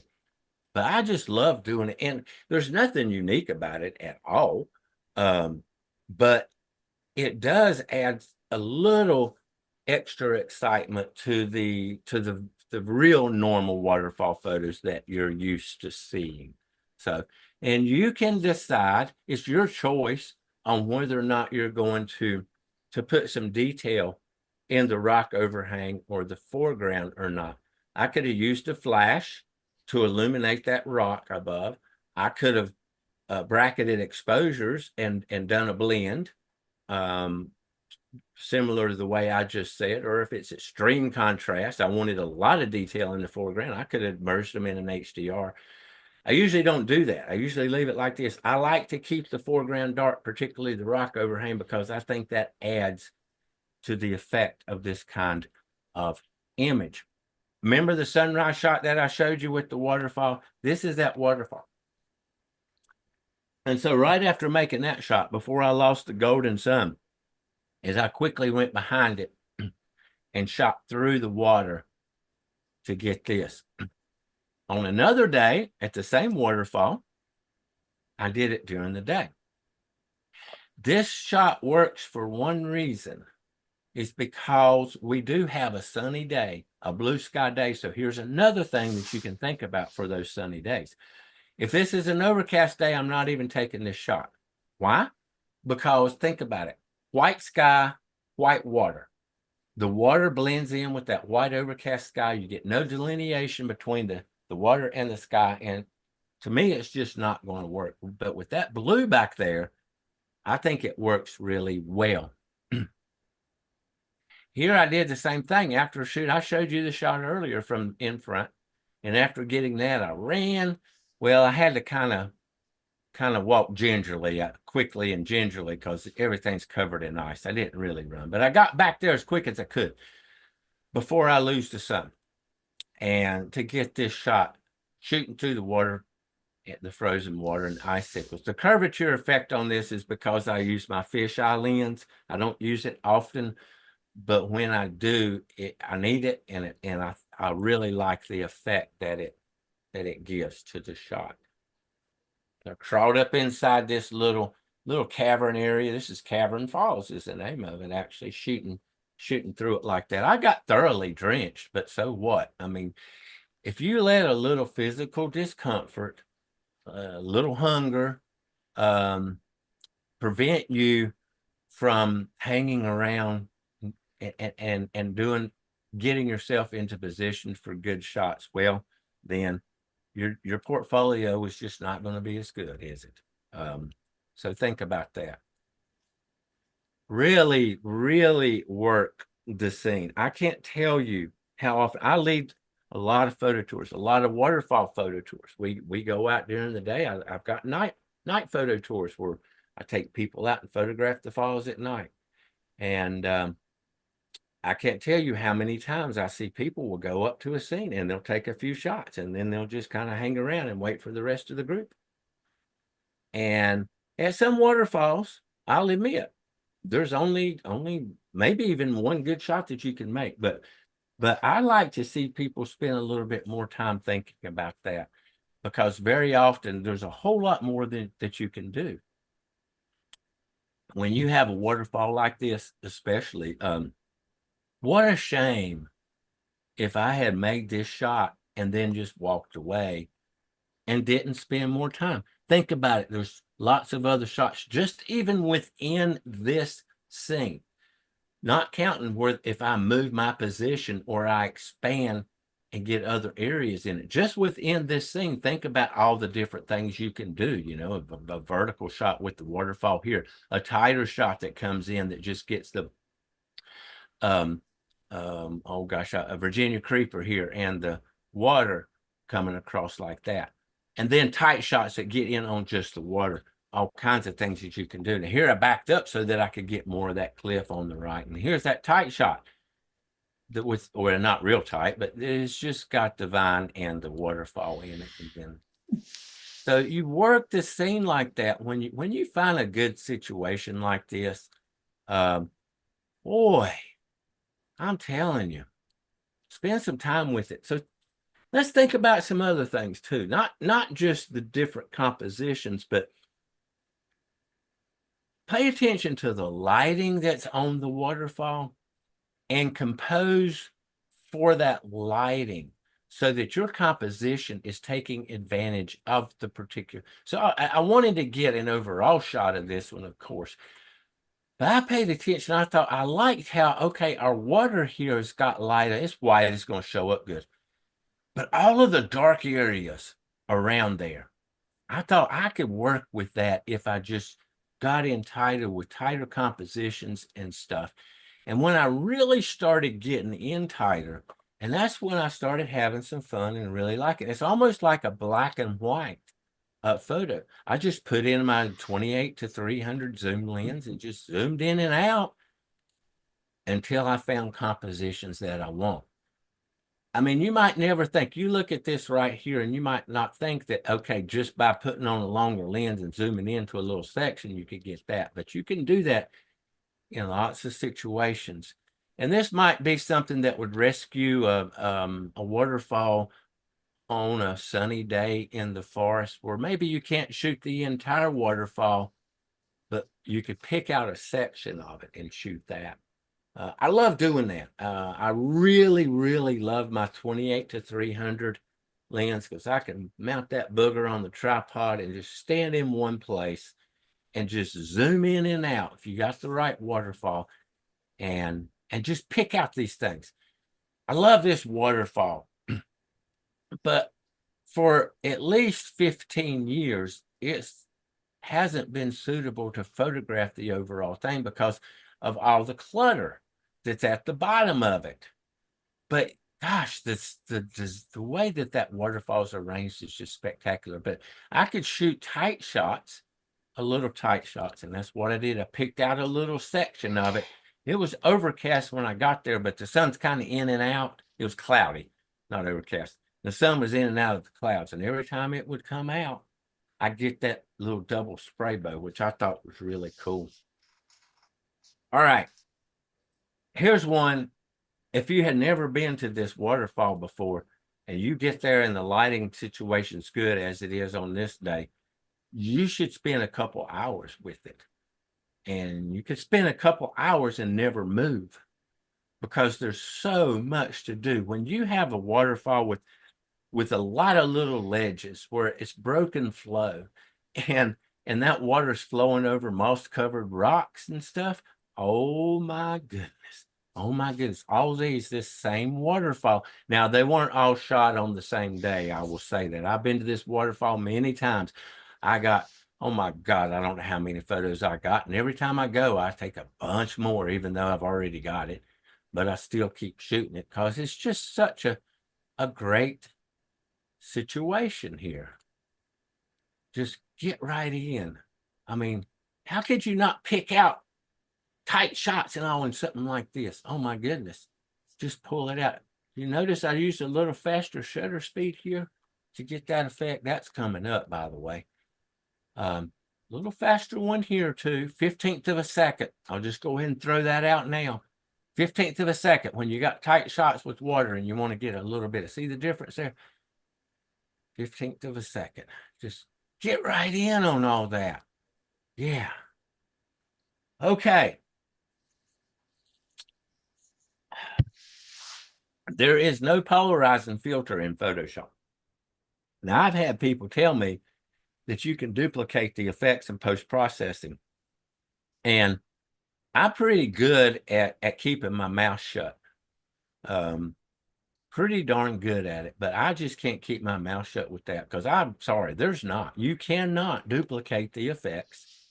S4: But I just love doing it, and there's nothing unique about it at all. But it does add a little extra excitement to the real normal waterfall photos that you're used to seeing. So, and you can decide, it's your choice on whether or not you're going to put some detail in the rock overhang or the foreground or not. I could have used a flash to illuminate that rock above. I could have bracketed exposures and done a blend, similar to the way I just said. Or if it's extreme contrast, I wanted a lot of detail in the foreground, I could have merged them in an HDR. I usually don't do that. I usually leave it like this. I like to keep the foreground dark, particularly the rock overhang, because I think that adds to the effect of this kind of image. Remember the sunrise shot that I showed you with the waterfall? This is that waterfall. And so right after making that shot, before I lost the golden sun, is I quickly went behind it and shot through the water to get this. On another day at the same waterfall, I did it during the day. This shot works for one reason. It's because we do have a sunny day, a blue sky day. So here's another thing that you can think about for those sunny days. If this is an overcast day, I'm not even taking this shot. Why? Because think about it. White sky, white water. The water blends in with that white overcast sky. You get no delineation between the water and the sky. And to me, it's just not going to work. But with that blue back there, I think it works really well. Here I did the same thing after a shoot. I showed you the shot earlier from in front. And after getting that, I ran. Well, I had to kind of walk gingerly, quickly and gingerly, because everything's covered in ice. I didn't really run, but I got back there as quick as I could before I lose the sun. And to get this shot, shooting through the water, the frozen water and icicles. The curvature effect on this is because I use my fisheye lens. I don't use it often, but when I do, I need it, and I really like the effect that it gives to the shot. I crawled up inside this little cavern area. This is Cavern Falls is the name of it, actually, shooting through it like that. I got thoroughly drenched, but so what? I mean, if you let a little physical discomfort, a little hunger, prevent you from hanging around and getting yourself into position for good shots, well, then your portfolio is just not going to be as good, is it? So think about that. Really, really work the scene. I can't tell you how often I lead a lot of photo tours, a lot of waterfall photo tours. We go out during the day. I've got night photo tours where I take people out and photograph the falls at night. And I can't tell you how many times I see people will go up to a scene and they'll take a few shots and then they'll just kind of hang around and wait for the rest of the group. And at some waterfalls, I'll admit, there's only maybe even one good shot that you can make. But I like to see people spend a little bit more time thinking about that, because very often there's a whole lot more that you can do. When you have a waterfall like this, especially, what a shame if I had made this shot and then just walked away and didn't spend more time. Think about it. There's lots of other shots, just even within this scene, not counting where if I move my position or I expand and get other areas in it. Just within this scene, think about all the different things you can do. You know, a vertical shot with the waterfall here, a tighter shot that comes in that just gets the oh gosh, a Virginia creeper here and the water coming across like that. And then tight shots that get in on just the water, all kinds of things that you can do. Now here I backed up so that I could get more of that cliff on the right. And here's that tight shot that was, or not real tight, but it's just got the vine and the waterfall in it. And then, so you work the scene like that. When you find a good situation like this, boy, I'm telling you, spend some time with it. So let's think about some other things too. Not just the different compositions, but pay attention to the lighting that's on the waterfall and compose for that lighting so that your composition is taking advantage of the particular. So I wanted to get an overall shot of this one, of course. But I paid attention. I thought I liked how, okay, our water here has got light. It's white. It's going to show up good. But all of the dark areas around there, I thought I could work with that if I just got in tighter with tighter compositions and stuff. And when I really started getting in tighter, and that's when I started having some fun and really like it. It's almost like a black and white photo. I just put in my 28 to 300 zoom lens and just zoomed in and out until I found compositions that I want. I mean, you might never think, you look at this right here and you might not think that, okay, just by putting on a longer lens and zooming into a little section, you could get that, but you can do that in lots of situations. And this might be something that would rescue a waterfall on a sunny day in the forest, where maybe you can't shoot the entire waterfall, but you could pick out a section of it and shoot that. I love doing that. I really, really love my 28 to 300 lens, because I can mount that booger on the tripod and just stand in one place and just zoom in and out if you got the right waterfall, and just pick out these things. I love this waterfall. But for at least 15 years, it hasn't been suitable to photograph the overall thing because of all the clutter that's at the bottom of it. But gosh, the way that waterfall is arranged is just spectacular. But I could shoot tight shots, a little tight shots, and that's what I did. I picked out a little section of it. It was overcast when I got there, but the sun's kind of in and out. It was cloudy, not overcast. The sun was in and out of the clouds, and every time it would come out, I get that little double spray bow, which I thought was really cool. All right, here's one. If you had never been to this waterfall before, and you get there and the lighting situation's good as it is on this day, you should spend a couple hours with it. And you could spend a couple hours and never move, because there's so much to do. When you have a waterfall with a lot of little ledges where it's broken flow, and that water's flowing over moss covered rocks and stuff, oh my goodness, Oh my goodness, all these, this same waterfall. Now, they weren't all shot on the same day. I will say that. I've been to this waterfall many times. I got, oh my God, I don't know how many photos I got. And every time I go, I take a bunch more, even though I've already got it. But I still keep shooting it because it's just such a great situation here. Just get right in. I mean, how could you not pick out tight shots and all in something like this? Oh my goodness. Just pull it out. You notice I used a little faster shutter speed here to get that effect. That's coming up, by the way. Little faster one here too, 15th of a second. I'll just go ahead and throw that out now. 15th of a second when you got tight shots with water and you want to get a little bit of, see the difference there? 15th of a second. Just get right in on all that. Yeah. Okay. There is no polarizing filter in Photoshop. Now, I've had people tell me that you can duplicate the effects in post-processing. And I'm pretty good at keeping my mouth shut. Pretty darn good at it, but I just can't keep my mouth shut with that because I'm sorry, you cannot duplicate the effects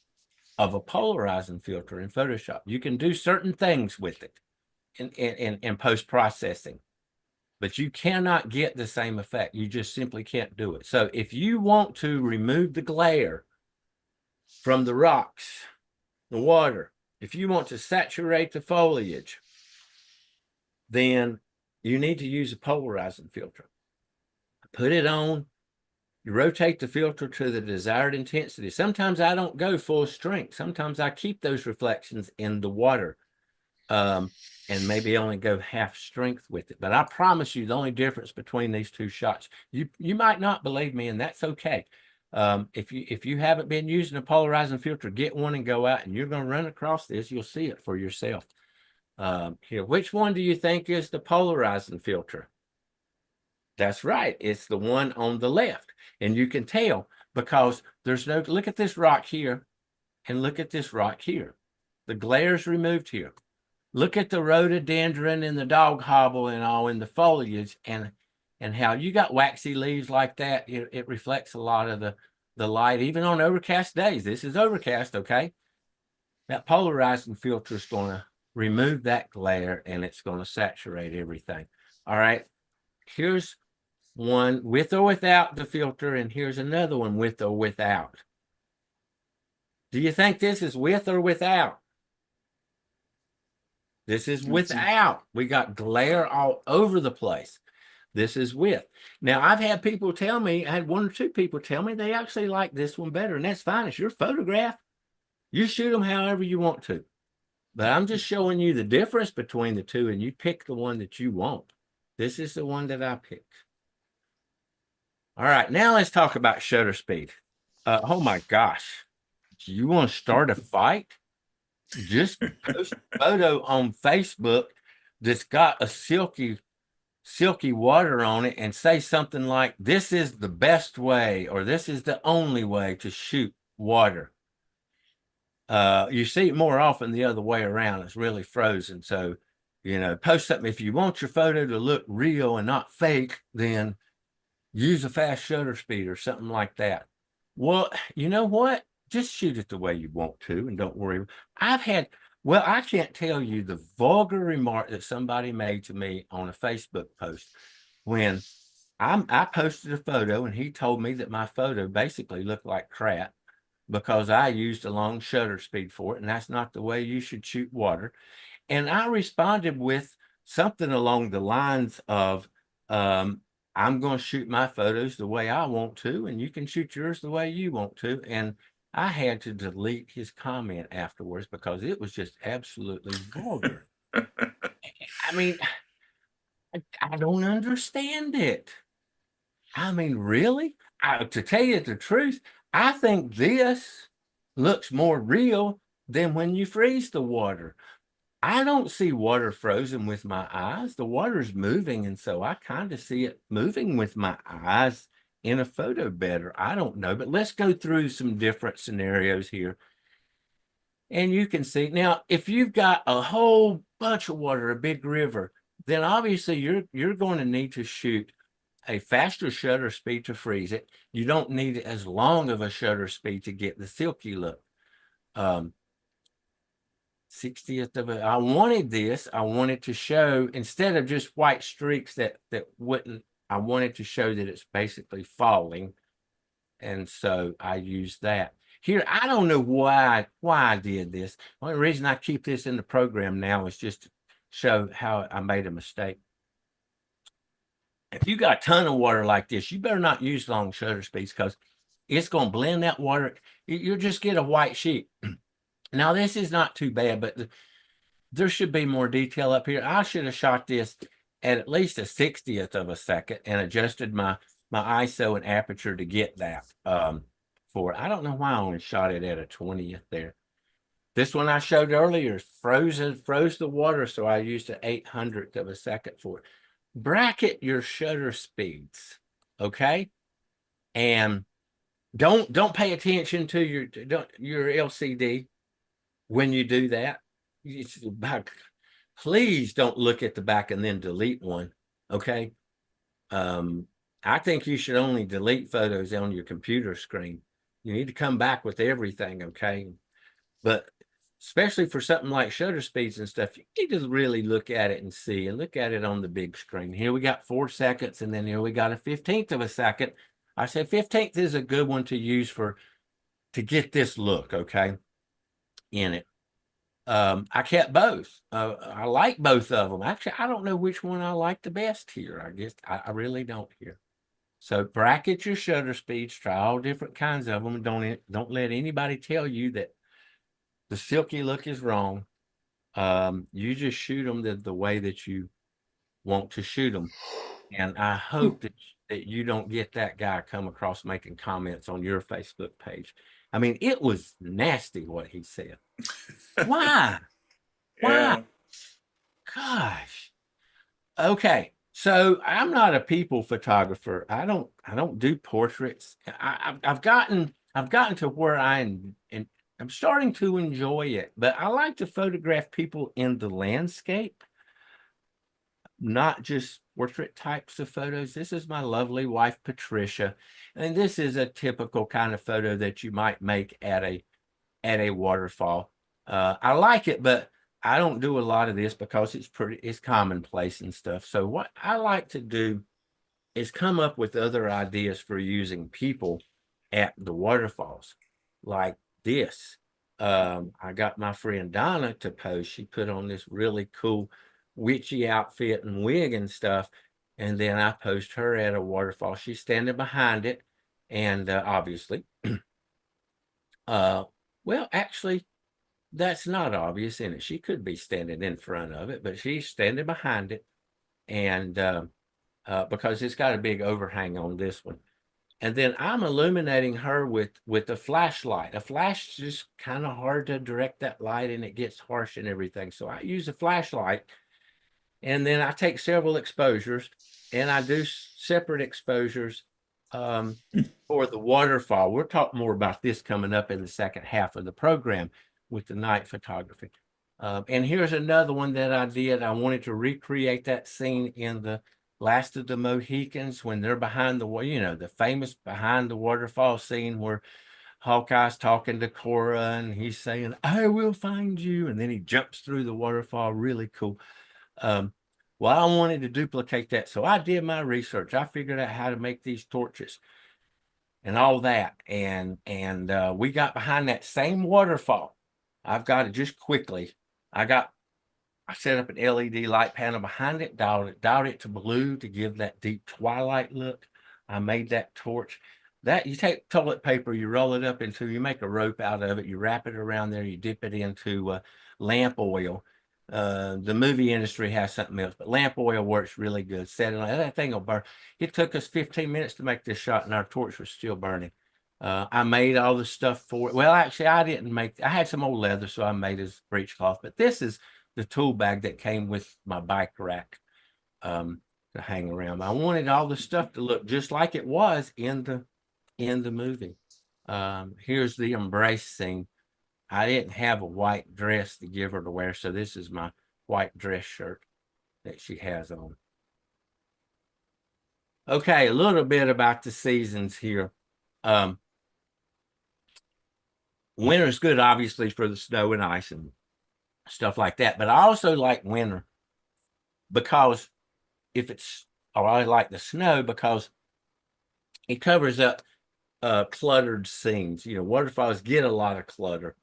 S4: of a polarizing filter in Photoshop. You can do certain things with it in post-processing, but you cannot get the same effect. You just simply can't do it. So if you want to remove the glare from the rocks, the water, if you want to saturate the foliage, then you need to use a polarizing filter. Put it on, you rotate the filter to the desired intensity. Sometimes I don't go full strength. Sometimes I keep those reflections in the water and maybe only go half strength with it. But I promise you the only difference between these two shots, you might not believe me, and that's okay. If you haven't been using a polarizing filter, get one and go out and you're going to run across this. You'll see it for yourself. Here, which one do you think is the polarizing filter? That's right. It's the one on the left. And you can tell because there's no, look at this rock here and look at this rock here. The glare's removed here. Look at the rhododendron and the dog hobble and all in the foliage and how you got waxy leaves like that. It reflects a lot of the light, even on overcast days. This is overcast, okay? That polarizing filter is going to remove that glare and it's going to saturate everything. All right. Here's one with or without the filter, and here's another one with or without. Do you think this is with or without? This is without. We got glare all over the place. This is with. Now, I've had people tell me, I had one or two people tell me they actually like this one better, and that's fine. It's your photograph. You shoot them however you want to. But I'm just showing you the difference between the two, and you pick the one that you want. This is the one that I picked. All right, now let's talk about shutter speed. Oh my gosh. Do you want to start a fight? Just post a photo on Facebook that's got a silky water on it and say something like, this is the best way, or this is the only way to shoot water. You see it more often the other way around. It's really frozen. So, post something. If you want your photo to look real and not fake, then use a fast shutter speed or something like that. Well, you know what? Just shoot it the way you want to and don't worry. I can't tell you the vulgar remark that somebody made to me on a Facebook post when I posted a photo and he told me that my photo basically looked like crap because I used a long shutter speed for it, and that's not the way you should shoot water. And I responded with something along the lines of, I'm going to shoot my photos the way I want to, and you can shoot yours the way you want to. And I had to delete his comment afterwards because it was just absolutely vulgar. I mean, I don't understand it. I mean, really? To tell you the truth, I think this looks more real than when you freeze the water. I don't see water frozen with my eyes. The water's moving, and so I kind of see it moving with my eyes in a photo better. I don't know, but let's go through some different scenarios here. And you can see now, if you've got a whole bunch of water, a big river, then obviously you're going to need to shoot a faster shutter speed to freeze it. You don't need as long of a shutter speed to get the silky look. 60th of I wanted this. I wanted to show, instead of just white streaks that wouldn't, I wanted to show that it's basically falling. And so I used that. Here, I don't know why I did this. The only reason I keep this in the program now is just to show how I made a mistake. If you got a ton of water like this, you better not use long shutter speeds, because it's going to blend that water. You'll just get a white sheet. Now, this is not too bad, but there should be more detail up here. I should have shot this at least a 60th of a second and adjusted my ISO and aperture to get that. For I don't know why I only shot it at a 20th there. This one I showed earlier froze the water, so I used an 800th of a second for it. Bracket your shutter speeds, okay? And don't pay attention to your LCD when you do that. Please don't look at the back and then delete one, okay? I think you should only delete photos on your computer screen. You need to come back with everything, okay? But especially for something like shutter speeds and stuff, you need to really look at it and see, and look at it on the big screen. Here we got 4 seconds, and then here we got a 15th of a second. I said 15th is a good one to use to get this look, okay, in it. I kept both. I like both of them. Actually, I don't know which one I like the best here. I guess I really don't here. So bracket your shutter speeds, try all different kinds of them. Don't let anybody tell you that the silky look is wrong. You just shoot them the way that you want to shoot them. And I hope that you don't get that guy come across making comments on your Facebook page. I mean, it was nasty what he said. Why?
S3: Yeah.
S4: Why? Gosh. Okay. So I'm not a people photographer. I don't do portraits. I've gotten to where I'm starting to enjoy it, but I like to photograph people in the landscape, not just portrait types of photos. This is my lovely wife, Patricia, and this is a typical kind of photo that you might make at a waterfall. I like it, but I don't do a lot of this because it's commonplace and stuff. So what I like to do is come up with other ideas for using people at the waterfalls, like this. I got my friend Donna to pose. She put on this really cool witchy outfit and wig and stuff. And then I posed her at a waterfall. She's standing behind it. And obviously, well, actually, that's not obvious in it. She could be standing in front of it, but she's standing behind it. And because it's got a big overhang on this one. And then I'm illuminating her with a flashlight. A flash is just kind of hard to direct that light, and it gets harsh and everything. So I use a flashlight, and then I take several exposures, and I do separate exposures for the waterfall. We'll talk more about this coming up in the second half of the program with the night photography. And here's another one that I did. I wanted to recreate that scene in the Last of the Mohicans when they're behind the famous behind the waterfall scene where Hawkeye's talking to Cora and he's saying, "I will find you," and then he jumps through the waterfall. Really cool. Well, I wanted to duplicate that, so I did my research. I figured out how to make these torches and all that, and we got behind that same waterfall. I've got it just quickly. I set up an LED light panel behind it, dialed it to blue to give that deep twilight look. I made that torch. That you take toilet paper, you roll it up you make a rope out of it, you wrap it around there, you dip it into lamp oil. The movie industry has something else, but lamp oil works really good. Set it on, that thing will burn. It took us 15 minutes to make this shot, and our torch was still burning. I made all the stuff for it. Well, actually, I didn't make. I had some old leather, so I made his breechcloth. But this is the tool bag that came with my bike rack to hang around. I wanted all the stuff to look just like it was in the movie. Here's the embrace scene. I didn't have a white dress to give her to wear, so this is my white dress shirt that she has on. Okay, a little bit about the seasons here. Winter's good, obviously, for the snow and ice and stuff like that. But I also like winter because I like the snow because it covers up cluttered scenes. You know, waterfalls get a lot of clutter.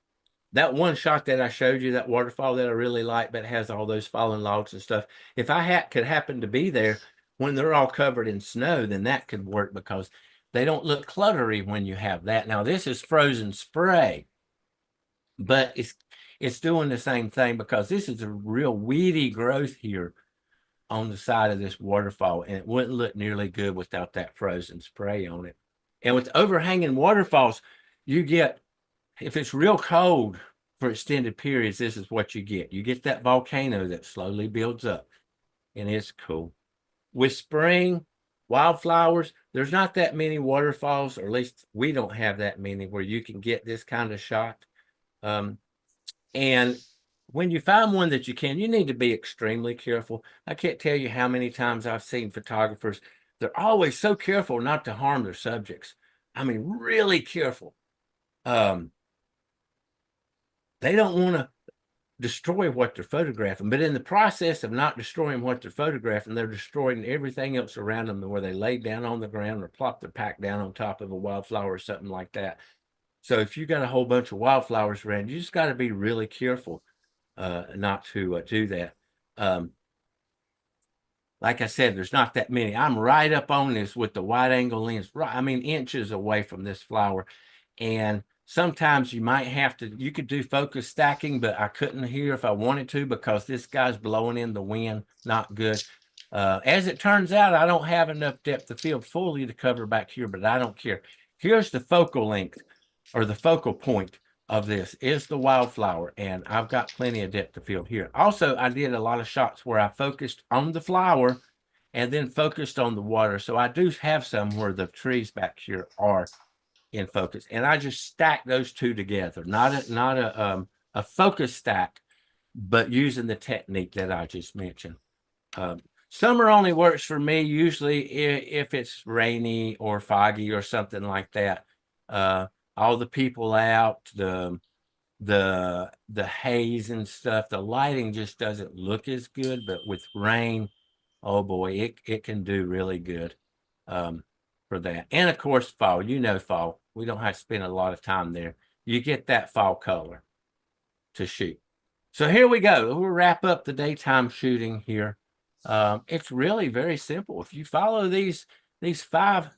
S4: That one shot that I showed you, that waterfall that I really like, but has all those fallen logs and stuff. If I could happen to be there when they're all covered in snow, then that could work because they don't look cluttery when you have that. Now this is frozen spray, but it's doing the same thing because this is a real weedy growth here on the side of this waterfall, and it wouldn't look nearly good without that frozen spray on it. And with overhanging waterfalls, you get, if it's real cold for extended periods, this is what you get. You get that volcano that slowly builds up, and it's cool. With spring wildflowers, there's not that many waterfalls, or at least we don't have that many where you can get this kind of shot. And when you find one that you can, you need to be extremely careful. I can't tell you how many times I've seen photographers, they're always so careful not to harm their subjects. I mean, really careful. They don't want to destroy what they're photographing, but in the process of not destroying what they're photographing, they're destroying everything else around them where they lay down on the ground or plop their pack down on top of a wildflower or something like that. So if you got a whole bunch of wildflowers around, you just got to be really careful not to do that. Like I said, there's not that many. I'm right up on this with the wide angle lens, right? I mean, inches away from this flower. And sometimes you might have to, you could do focus stacking, but I couldn't here if I wanted to because this guy's blowing in the wind, not good. As it turns out, I don't have enough depth of field fully to cover back here, but I don't care. Here's the focal length or the focal point of this is the wildflower, and I've got plenty of depth of field here. Also, I did a lot of shots where I focused on the flower and then focused on the water. So I do have some where the trees back here are in focus, and I just stack those two together, not a focus stack, but using the technique that I just mentioned. Summer only works for me usually if it's rainy or foggy or something like that. All the people out, the haze and stuff, the lighting just doesn't look as good, but with rain, oh boy, it can do really good for that. And of course, fall, fall, we don't have to spend a lot of time there. You get that fall color to shoot. So here we go. We'll wrap up the daytime shooting here. It's really very simple. If you follow these five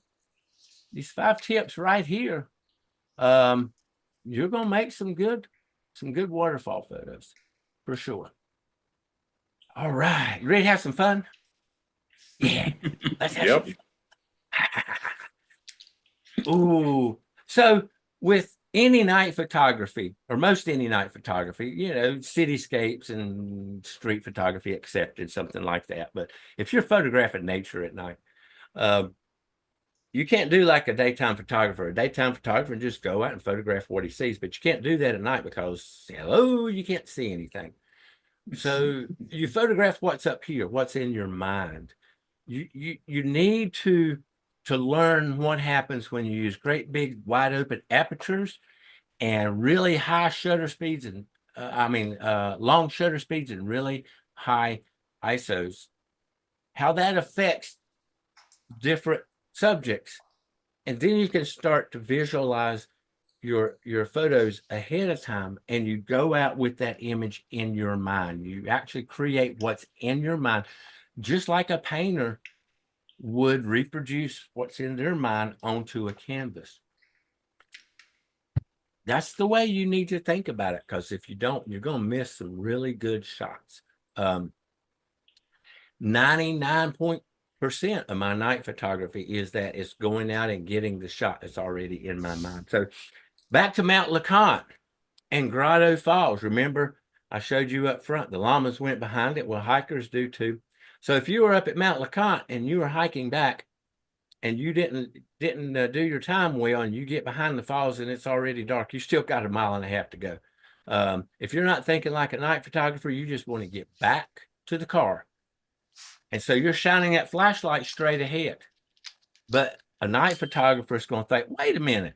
S4: tips right here, you're gonna make some good waterfall photos for sure. All right, you ready to have some fun? Yeah, let's have some fun. Ooh, so with any night photography, or most any night photography, you know, cityscapes and street photography accepted, something like that. But if you're photographing nature at night, you can't do like a daytime photographer. A daytime photographer and just go out and photograph what he sees, but you can't do that at night because, hello, you can't see anything. So you photograph what's up here, what's in your mind. You need to learn what happens when you use great big wide open apertures and really high shutter speeds and long shutter speeds and really high ISOs, how that affects different subjects. And then you can start to visualize your photos ahead of time, and you go out with that image in your mind. You actually create what's in your mind, just like a painter would reproduce what's in their mind onto a canvas. That's the way you need to think about it, because if you don't, you're going to miss some really good shots. 99% of my night photography is that it's going out and getting the shot that's already in my mind. So back to Mount LeConte and Grotto Falls. Remember, I showed you up front, the llamas went behind it. Well, hikers do too. So if you were up at Mount LeConte and you were hiking back and you didn't do your time well, and you get behind the falls and it's already dark, you still got 1.5 miles to go. If you're not thinking like a night photographer, you just want to get back to the car. And so you're shining that flashlight straight ahead. But a night photographer is going to think, wait a minute.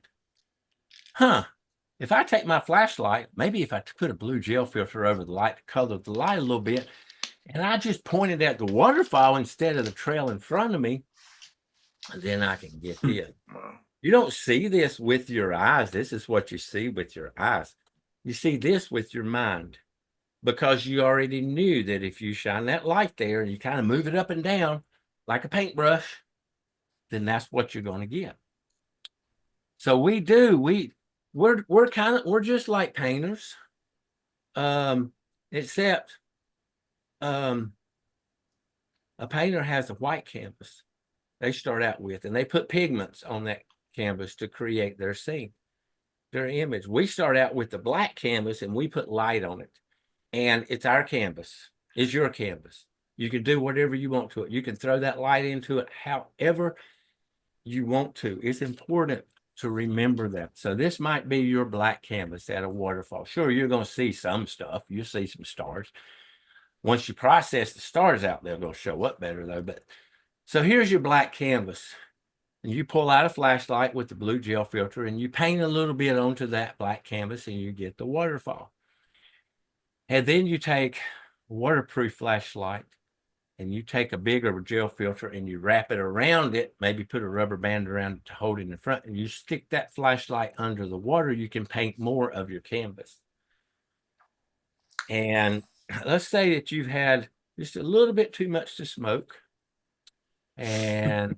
S4: If I take my flashlight, maybe if I put a blue gel filter over the light to color the light a little bit, and I just pointed at the waterfall instead of the trail in front of me, then I can get this.
S3: Wow.
S4: You don't see this with your eyes. This is what you see with your eyes. You see this with your mind, because you already knew that if you shine that light there and you kind of move it up and down like a paintbrush, then that's what you're going to get. So we're just like painters, except a painter has a white canvas they start out with, and they put pigments on that canvas to create their scene, their image. We start out with the black canvas and we put light on it, and it's our canvas. It's your canvas. You can do whatever you want to it. You can throw that light into it however you want to. It's important to remember that. So this might be your black canvas at a waterfall. Sure, you're going to see some stuff. You'll see some stars. Once you process the stars out, they're going to show up better though. But so here's your black canvas. And you pull out a flashlight with the blue gel filter and you paint a little bit onto that black canvas and you get the waterfall. And then you take a waterproof flashlight and you take a bigger gel filter and you wrap it around it, maybe put a rubber band around it to hold it in front, and you stick that flashlight under the water, you can paint more of your canvas. And let's say that you've had just a little bit too much to smoke, and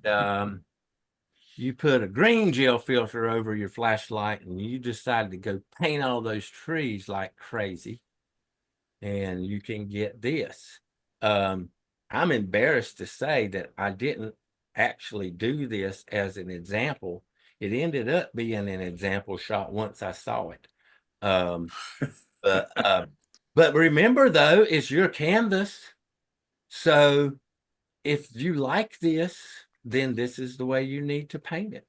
S4: you put a green gel filter over your flashlight and you decide to go paint all those trees like crazy, and you can get this. I'm embarrassed to say that I didn't actually do this as an example. It ended up being an example shot once I saw it. But remember though, it's your canvas. So if you like this, then this is the way you need to paint it.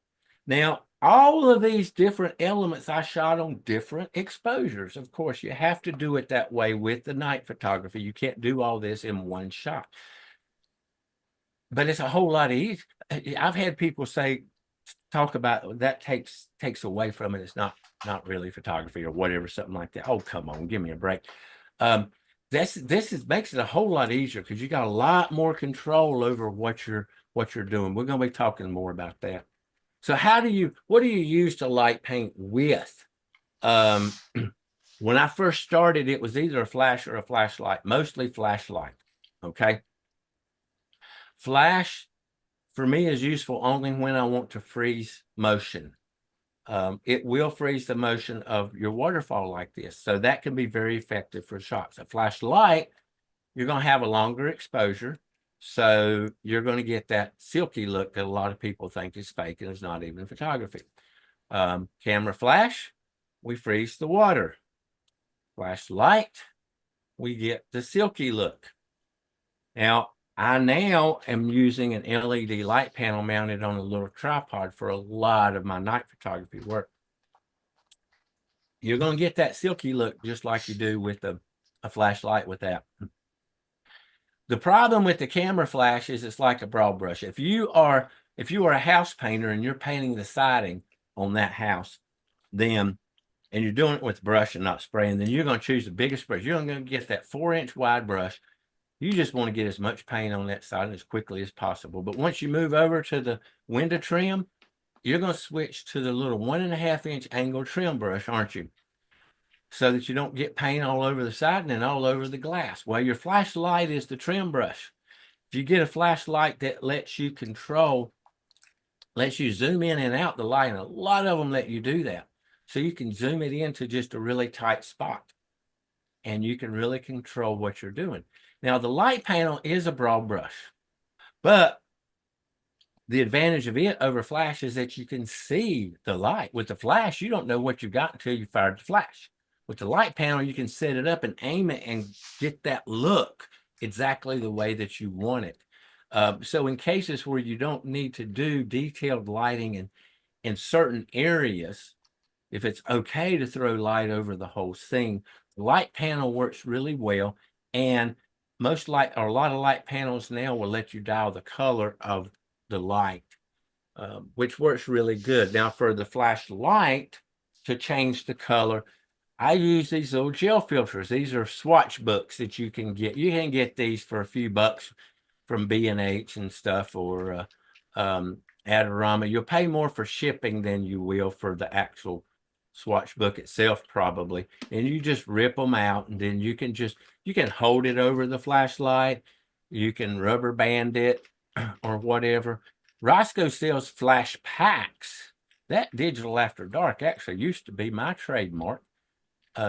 S4: Now, all of these different elements I shot on different exposures. Of course, you have to do it that way with the night photography. You can't do all this in one shot. But it's a whole lot easier. I've had people talk about that takes away from it. It's not really photography or whatever, something like that. Oh, come on, give me a break. This makes it a whole lot easier because you got a lot more control over what you're doing. We're going to be talking more about that. So what do you use to light paint with? When I first started, it was either a flash or a flashlight, mostly flashlight. Okay. Flash for me is useful only when I want to freeze motion. It will freeze the motion of your waterfall like this. So that can be very effective for shots. A flashlight, you're going to have a longer exposure. So you're going to get that silky look that a lot of people think is fake and is not even photography. Camera flash, we freeze the water. Flashlight, we get the silky look. Now, I am using an LED light panel mounted on a little tripod for a lot of my night photography work. You're going to get that silky look just like you do with a flashlight with that. The problem with the camera flash is it's like a broad brush. If you are a house painter and you're painting the siding on that house, and you're doing it with brush and not spraying, then you're going to choose the biggest brush. You're going to get that 4-inch wide brush. You just want to get as much paint on that side as quickly as possible. But once you move over to the window trim, you're going to switch to the little 1.5-inch angle trim brush, aren't you? So that you don't get paint all over the siding and all over the glass. Well, your flashlight is the trim brush. If you get a flashlight that lets you zoom in and out the light, and a lot of them let you do that. So you can zoom it into just a really tight spot, and you can really control what you're doing. Now, the light panel is a broad brush, but the advantage of it over flash is that you can see the light. With the flash, you don't know what you got until you fired the flash. With the light panel, you can set it up and aim it and get that look exactly the way that you want it. So in cases where you don't need to do detailed lighting in certain areas, if it's okay to throw light over the whole scene. The light panel works really well, and most light or a lot of light panels now will let you dial the color of the light, which works really good. Now for the flashlight to change the color, I use these little gel filters. These are swatch books that you can get. You can get these for a few bucks from B&H and stuff, or Adorama. You'll pay more for shipping than you will for the actual swatch book itself, probably. And you just rip them out, and then you can hold it over the flashlight. You can rubber band it or whatever. Roscoe sells flash packs. That Digital After Dark actually used to be my trademark.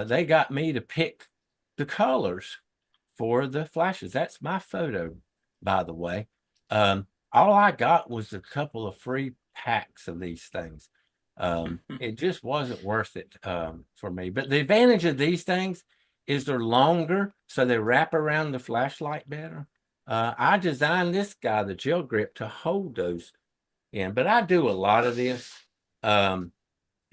S4: They got me to pick the colors for the flashes. That's my photo, by the way. All I got was a couple of free packs of these things. It just wasn't worth it for me. But the advantage of these things is they're longer, so they wrap around the flashlight better. I designed this guy, the gel grip, to hold those in, but I do a lot of this.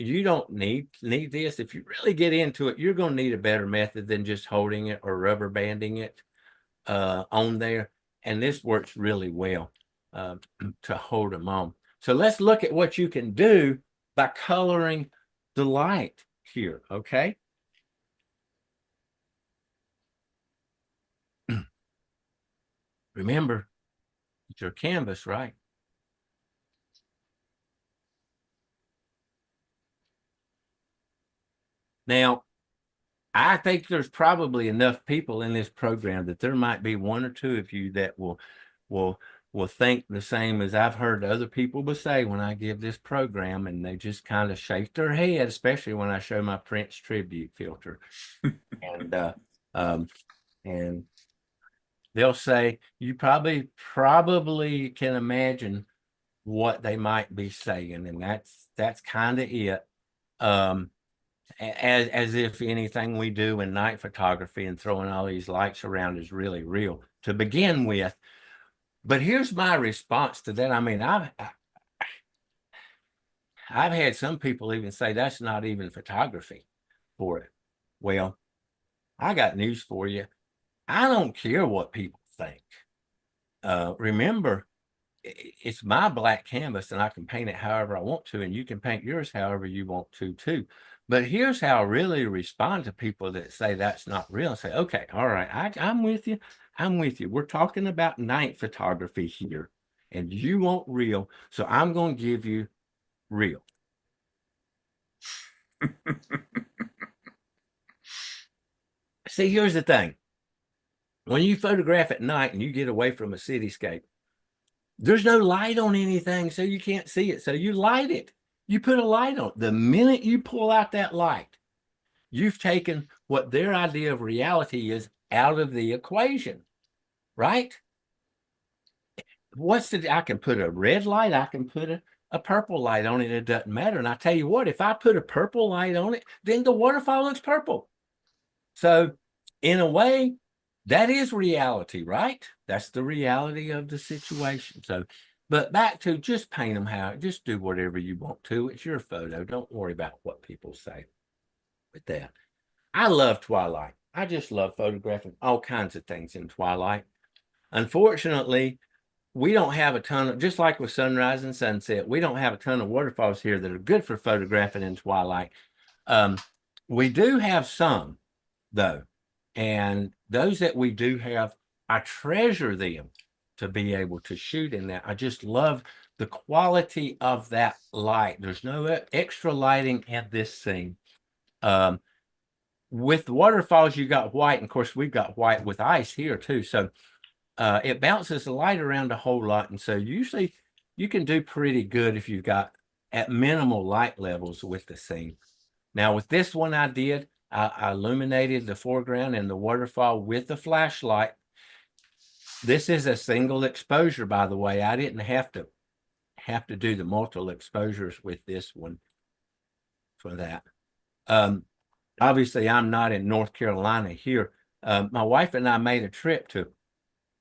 S4: You don't need this. If you really get into it, you're going to need a better method than just holding it or rubber banding it on there. And this works really well to hold them on. So let's look at what you can do by coloring the light here, okay? Remember, it's your canvas, right? Now, I think there's probably enough people in this program that there might be one or two of you that will think the same as I've heard other people will say when I give this program, and they just kind of shake their head, especially when I show my Prince tribute filter. And they'll say, you probably can imagine what they might be saying, and that's kind of it. As if anything we do in night photography and throwing all these lights around is really real to begin with. But here's my response to that. I mean, I've had some people even say that's not even photography for it. Well, I got news for you. I don't care what people think. Remember, it's my black canvas, and I can paint it however I want to, and you can paint yours however you want to too. But here's how I really respond to people that say that's not real. I say, okay, all right, I'm with you. I'm with you. We're talking about night photography here, and you want real, so I'm going to give you real. See, here's the thing. When you photograph at night and you get away from a cityscape, there's no light on anything, so you can't see it. So you light it. You put a light on it. The minute you pull out that light, you've taken what their idea of reality is out of the equation, right? I can put a red light, I can put a purple light on it. It doesn't matter. And I tell you what, if I put a purple light on it, then the waterfall looks purple. So in a way, that is reality, right? That's the reality of the situation. So, but back to just paint them just do whatever you want to. It's your photo. Don't worry about what people say with that. I love twilight. I just love photographing all kinds of things in twilight. Unfortunately, we don't have a ton of, just like with sunrise and sunset, we don't have a ton of waterfalls here that are good for photographing in twilight. We do have some, though. And those that we do have, I treasure them to be able to shoot in that. I just love the quality of that light. There's no extra lighting at this scene. With the waterfalls, you got white. And of course, we've got white with ice here too. So it bounces the light around a whole lot. And so usually you can do pretty good if you've got at minimal light levels with the scene. Now with this one I did, I illuminated the foreground and the waterfall with the flashlight. This is a single exposure, by the way. I didn't have to do the multiple exposures with this one for that. Obviously, I'm not in North Carolina here. My wife and I made a trip to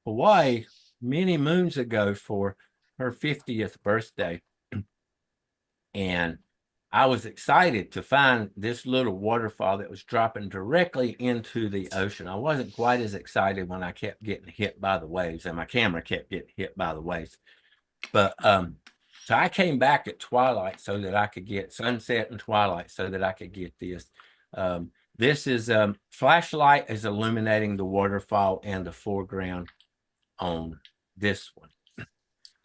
S4: Hawaii many moons ago for her 50th birthday. And I was excited to find this little waterfall that was dropping directly into the ocean. I wasn't quite as excited when I kept getting hit by the waves and my camera kept getting hit by the waves. But so I came back at twilight so that I could get sunset and twilight so that I could get this. This is flashlight is illuminating the waterfall and the foreground on this one.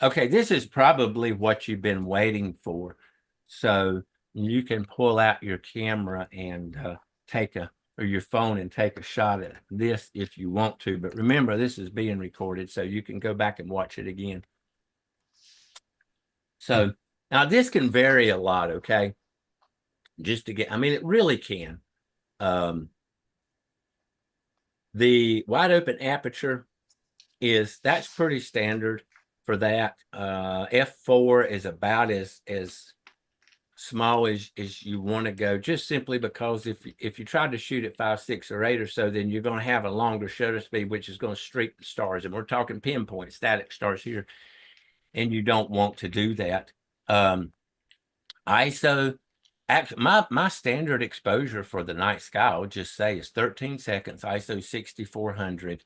S4: Okay, this is probably what you've been waiting for. So you can pull out your camera and or your phone and take a shot at this if you want to. But remember, this is being recorded, so you can go back and watch it again. So now this can vary a lot, okay? Just to get, I mean, it really can. The wide open aperture that's pretty standard for that. F4 is about as small as you want to go, just simply because if you try to shoot at 5, 6, or 8 or so, then you're going to have a longer shutter speed, which is going to streak the stars. And we're talking pinpoint static stars here, and you don't want to do that. ISO, actually, my standard exposure for the night sky, I'll just say, is 13 seconds, ISO 6400,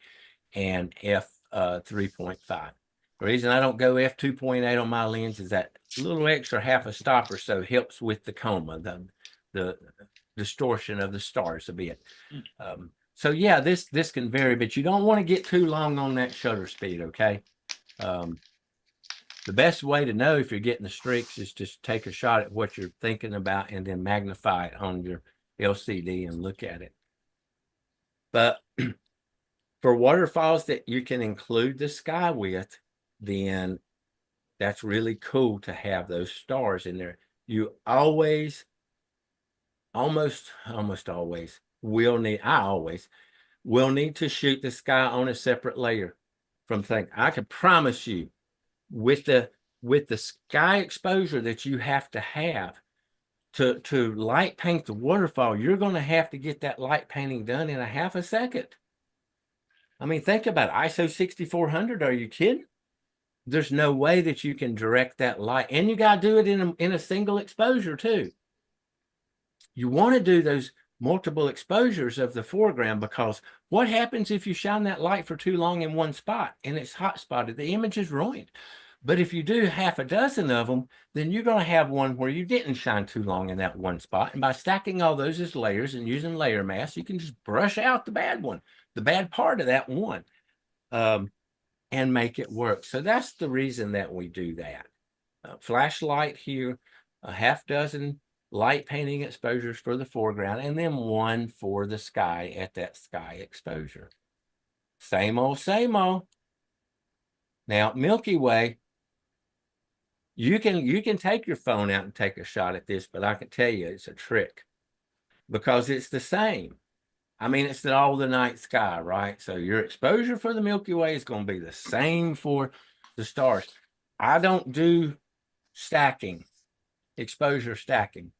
S4: and f 3.5. The reason I don't go f2.8 on my lens is that little extra half a stop or so helps with the coma, the distortion of the stars a bit. So yeah, this can vary, but you don't want to get too long on that shutter speed, okay? The best way to know if you're getting the streaks is just take a shot at what you're thinking about and then magnify it on your LCD and look at it. But for waterfalls that you can include the sky with, then that's really cool to have those stars in there. You always, almost always will need, I always will need to shoot the sky on a separate layer from thing. I can promise you with the sky exposure that you have to light paint the waterfall, you're going to have to get that light painting done in a half a second. I mean, think about it. ISO 6400, are you kidding? There's no way that you can direct that light. And you got to do it in a single exposure too. You want to do those multiple exposures of the foreground, because what happens if you shine that light for too long in one spot and it's hot spotted? The image is ruined. But if you do half a dozen of them, then you're going to have one where you didn't shine too long in that one spot. And by stacking all those as layers and using layer mask, you can just brush out the bad one, the bad part of that one, and make it work. So that's the reason that we do that. Flashlight here, a half dozen light painting exposures for the foreground, and then one for the sky at that sky exposure. Same old, same old. Now, Milky Way, you can take your phone out and take a shot at this, but I can tell you it's a trick, because it's the same. I mean, it's all the night sky, right? So your exposure for the Milky Way is going to be the same for the stars. I don't do stacking, exposure stacking.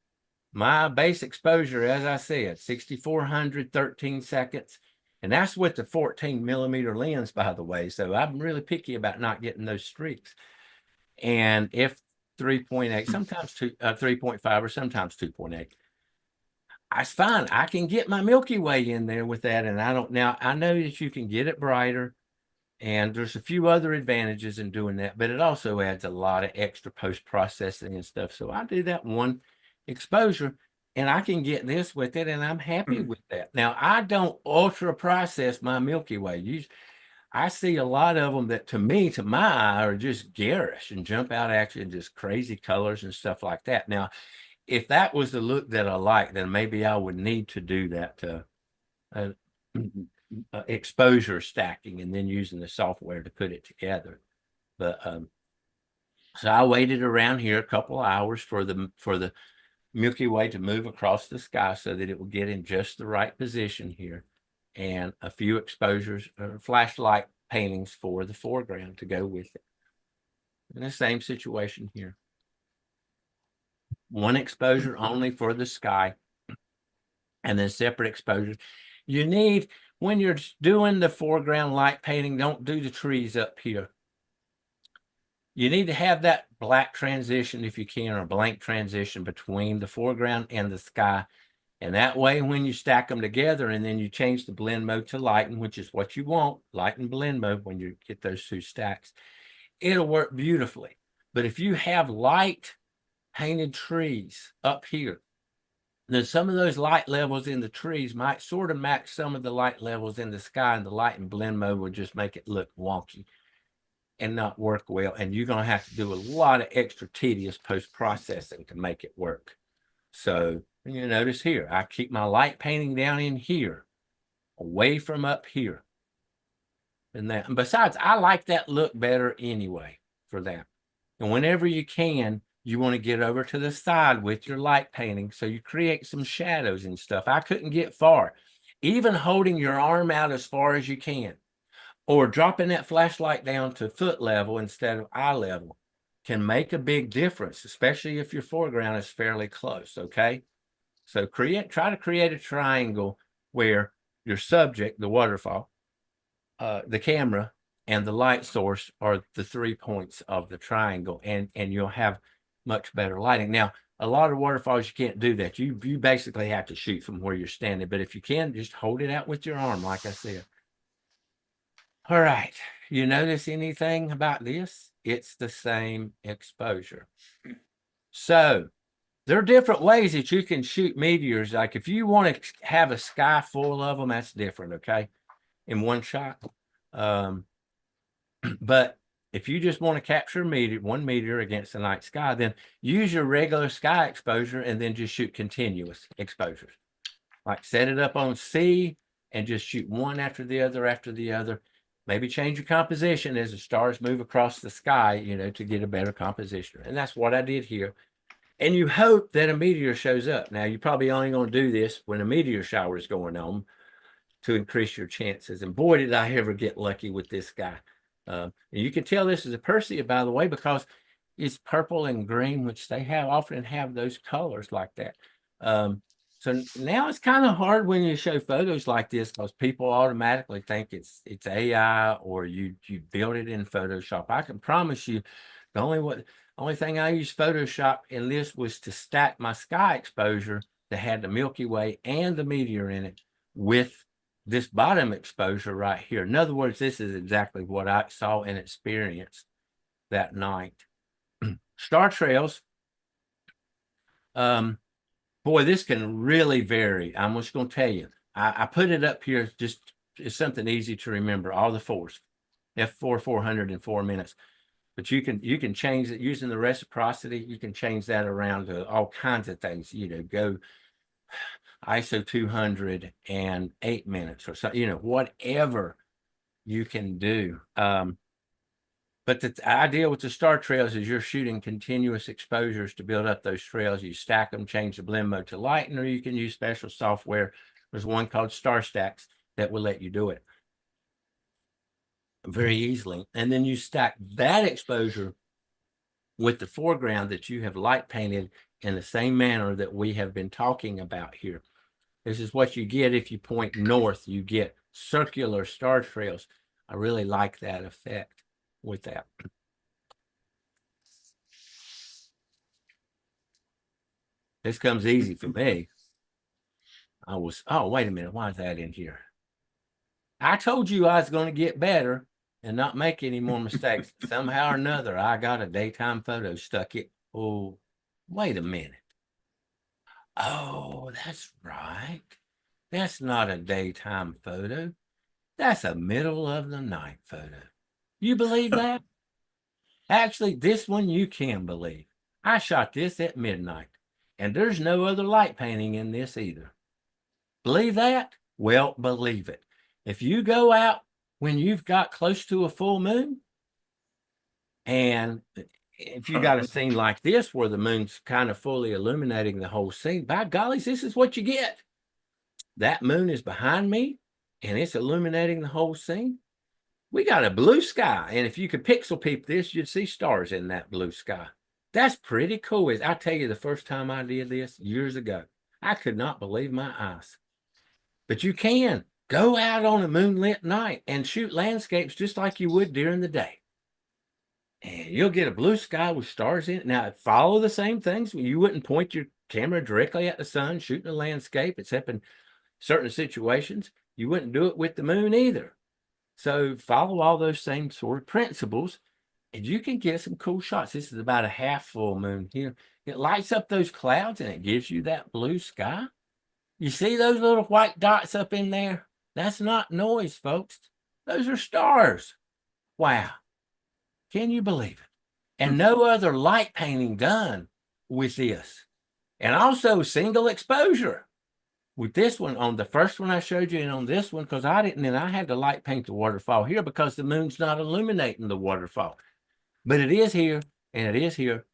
S4: My base exposure, as I said, 6400, 13 seconds. And that's with the 14 millimeter lens, by the way. So I'm really picky about not getting those streaks. And f 3.8, sometimes 3.5, or sometimes 2.8. That's fine. I can get my Milky Way in there with that. And now I know that you can get it brighter, and there's a few other advantages in doing that, but it also adds a lot of extra post-processing and stuff. So I do that one exposure, and I can get this with it, and I'm happy with that. Now, I don't ultra process my Milky Way. I see a lot of them that, to me, to my eye, are just garish and jump out at you in just crazy colors and stuff like that. Now, if that was the look that I like, then maybe I would need to do that exposure stacking and then using the software to put it together. But so I waited around here a couple of hours for the Milky Way to move across the sky so that it will get in just the right position here, and a few exposures or flashlight paintings for the foreground to go with it. In the same situation here. One exposure only for the sky, and then separate exposures. You need, when you're doing the foreground light painting, don't do the trees up here. you need to have that black transition if you can, or blank transition between the foreground and the sky. And that way, when you stack them together and then you change the blend mode to lighten, which is what you want, light and blend mode, when you get those two stacks, it'll work beautifully. But if you have light painted trees up here, then some of those light levels in the trees might sort of match some of the light levels in the sky, and the light and blend mode would just make it look wonky and not work well. And you're going to have to do a lot of extra tedious post-processing to make it work. So you notice here, I keep my light painting down in here, away from up here. And besides, I like that look better anyway for that. And whenever you can, you want to get over to the side with your light painting, so you create some shadows and stuff. I couldn't get far. Even holding your arm out as far as you can, or dropping that flashlight down to foot level instead of eye level, can make a big difference, especially if your foreground is fairly close, okay? So try to create a triangle where your subject, the waterfall, the camera, and the light source are the 3 points of the triangle, and you'll have much better lighting. Now, a lot of waterfalls, you can't do that. You basically have to shoot from where you're standing, but if you can, just hold it out with your arm, like I said. All right, you notice anything about this? It's the same exposure. So there are different ways that you can shoot meteors. Like if you want to have a sky full of them, that's different, okay, in one shot. But if you just want to capture one meteor against the night sky, then use your regular sky exposure and then just shoot continuous exposures. Like set it up on C and just shoot one after the other. Maybe change your composition as the stars move across the sky, you know, to get a better composition. And that's what I did here. And you hope that a meteor shows up. Now, you're probably only going to do this when a meteor shower is going on to increase your chances. And boy, did I ever get lucky with this guy. And you can tell this is a Persea, by the way, because it's purple and green, which they often have those colors like that. So now it's kind of hard when you show photos like this, because people automatically think it's AI or you built it in Photoshop. I can promise you, the only thing I used Photoshop in this was to stack my sky exposure that had the Milky Way and the meteor in it with this bottom exposure right here. In other words, this is exactly what I saw and experienced that night. Star trails. Boy, this can really vary. I'm just going to tell you. I put it up here just as something easy to remember. All the fours, F4 400 in 4 minutes. But you can change it using the reciprocity. You can change that around to all kinds of things. You know, go ISO 200 and 8 minutes or so. You know, whatever you can do. But the idea with the star trails is you're shooting continuous exposures to build up those trails. You stack them, change the blend mode to lighten, or you can use special software. There's one called Star Stacks that will let you do it very easily. And then you stack that exposure with the foreground that you have light painted in the same manner that we have been talking about here. This is what you get if you point north. You get circular star trails. I really like that effect with that. This comes easy for me. Oh, wait a minute. Why is that in here? I told you I was going to get better and not make any more mistakes. Somehow or another, I got a daytime photo stuck it. Oh, wait a minute. Oh, that's right. That's not a daytime photo. That's a middle of the night photo. You believe that? Actually, this one you can believe. I shot this at midnight, and there's no other light painting in this either. Believe that? Well, believe it. If you go out when you've got close to a full moon, and if you got a scene like this where the moon's kind of fully illuminating the whole scene, by gollies, this is what you get. That moon is behind me, and it's illuminating the whole scene. We got a blue sky, and if you could pixel peep this, you'd see stars in that blue sky. That's pretty cool. I tell you, the first time I did this years ago, I could not believe my eyes. But you can go out on a moonlit night and shoot landscapes just like you would during the day. and you'll get a blue sky with stars in it. Now, follow the same things. You wouldn't point your camera directly at the sun, shooting a landscape, except in certain situations. You wouldn't do it with the moon either. So follow all those same sort of principles, and you can get some cool shots. This is about a half full moon here. It lights up those clouds, and it gives you that blue sky. You see those little white dots up in there? That's not noise, folks. Those are stars. Wow. Can you believe it? And no other light painting done with this. And also single exposure with this one on the first one I showed you, and on this one, because I didn't, and I had to light paint the waterfall here because the moon's not illuminating the waterfall. But it is here, and it is here.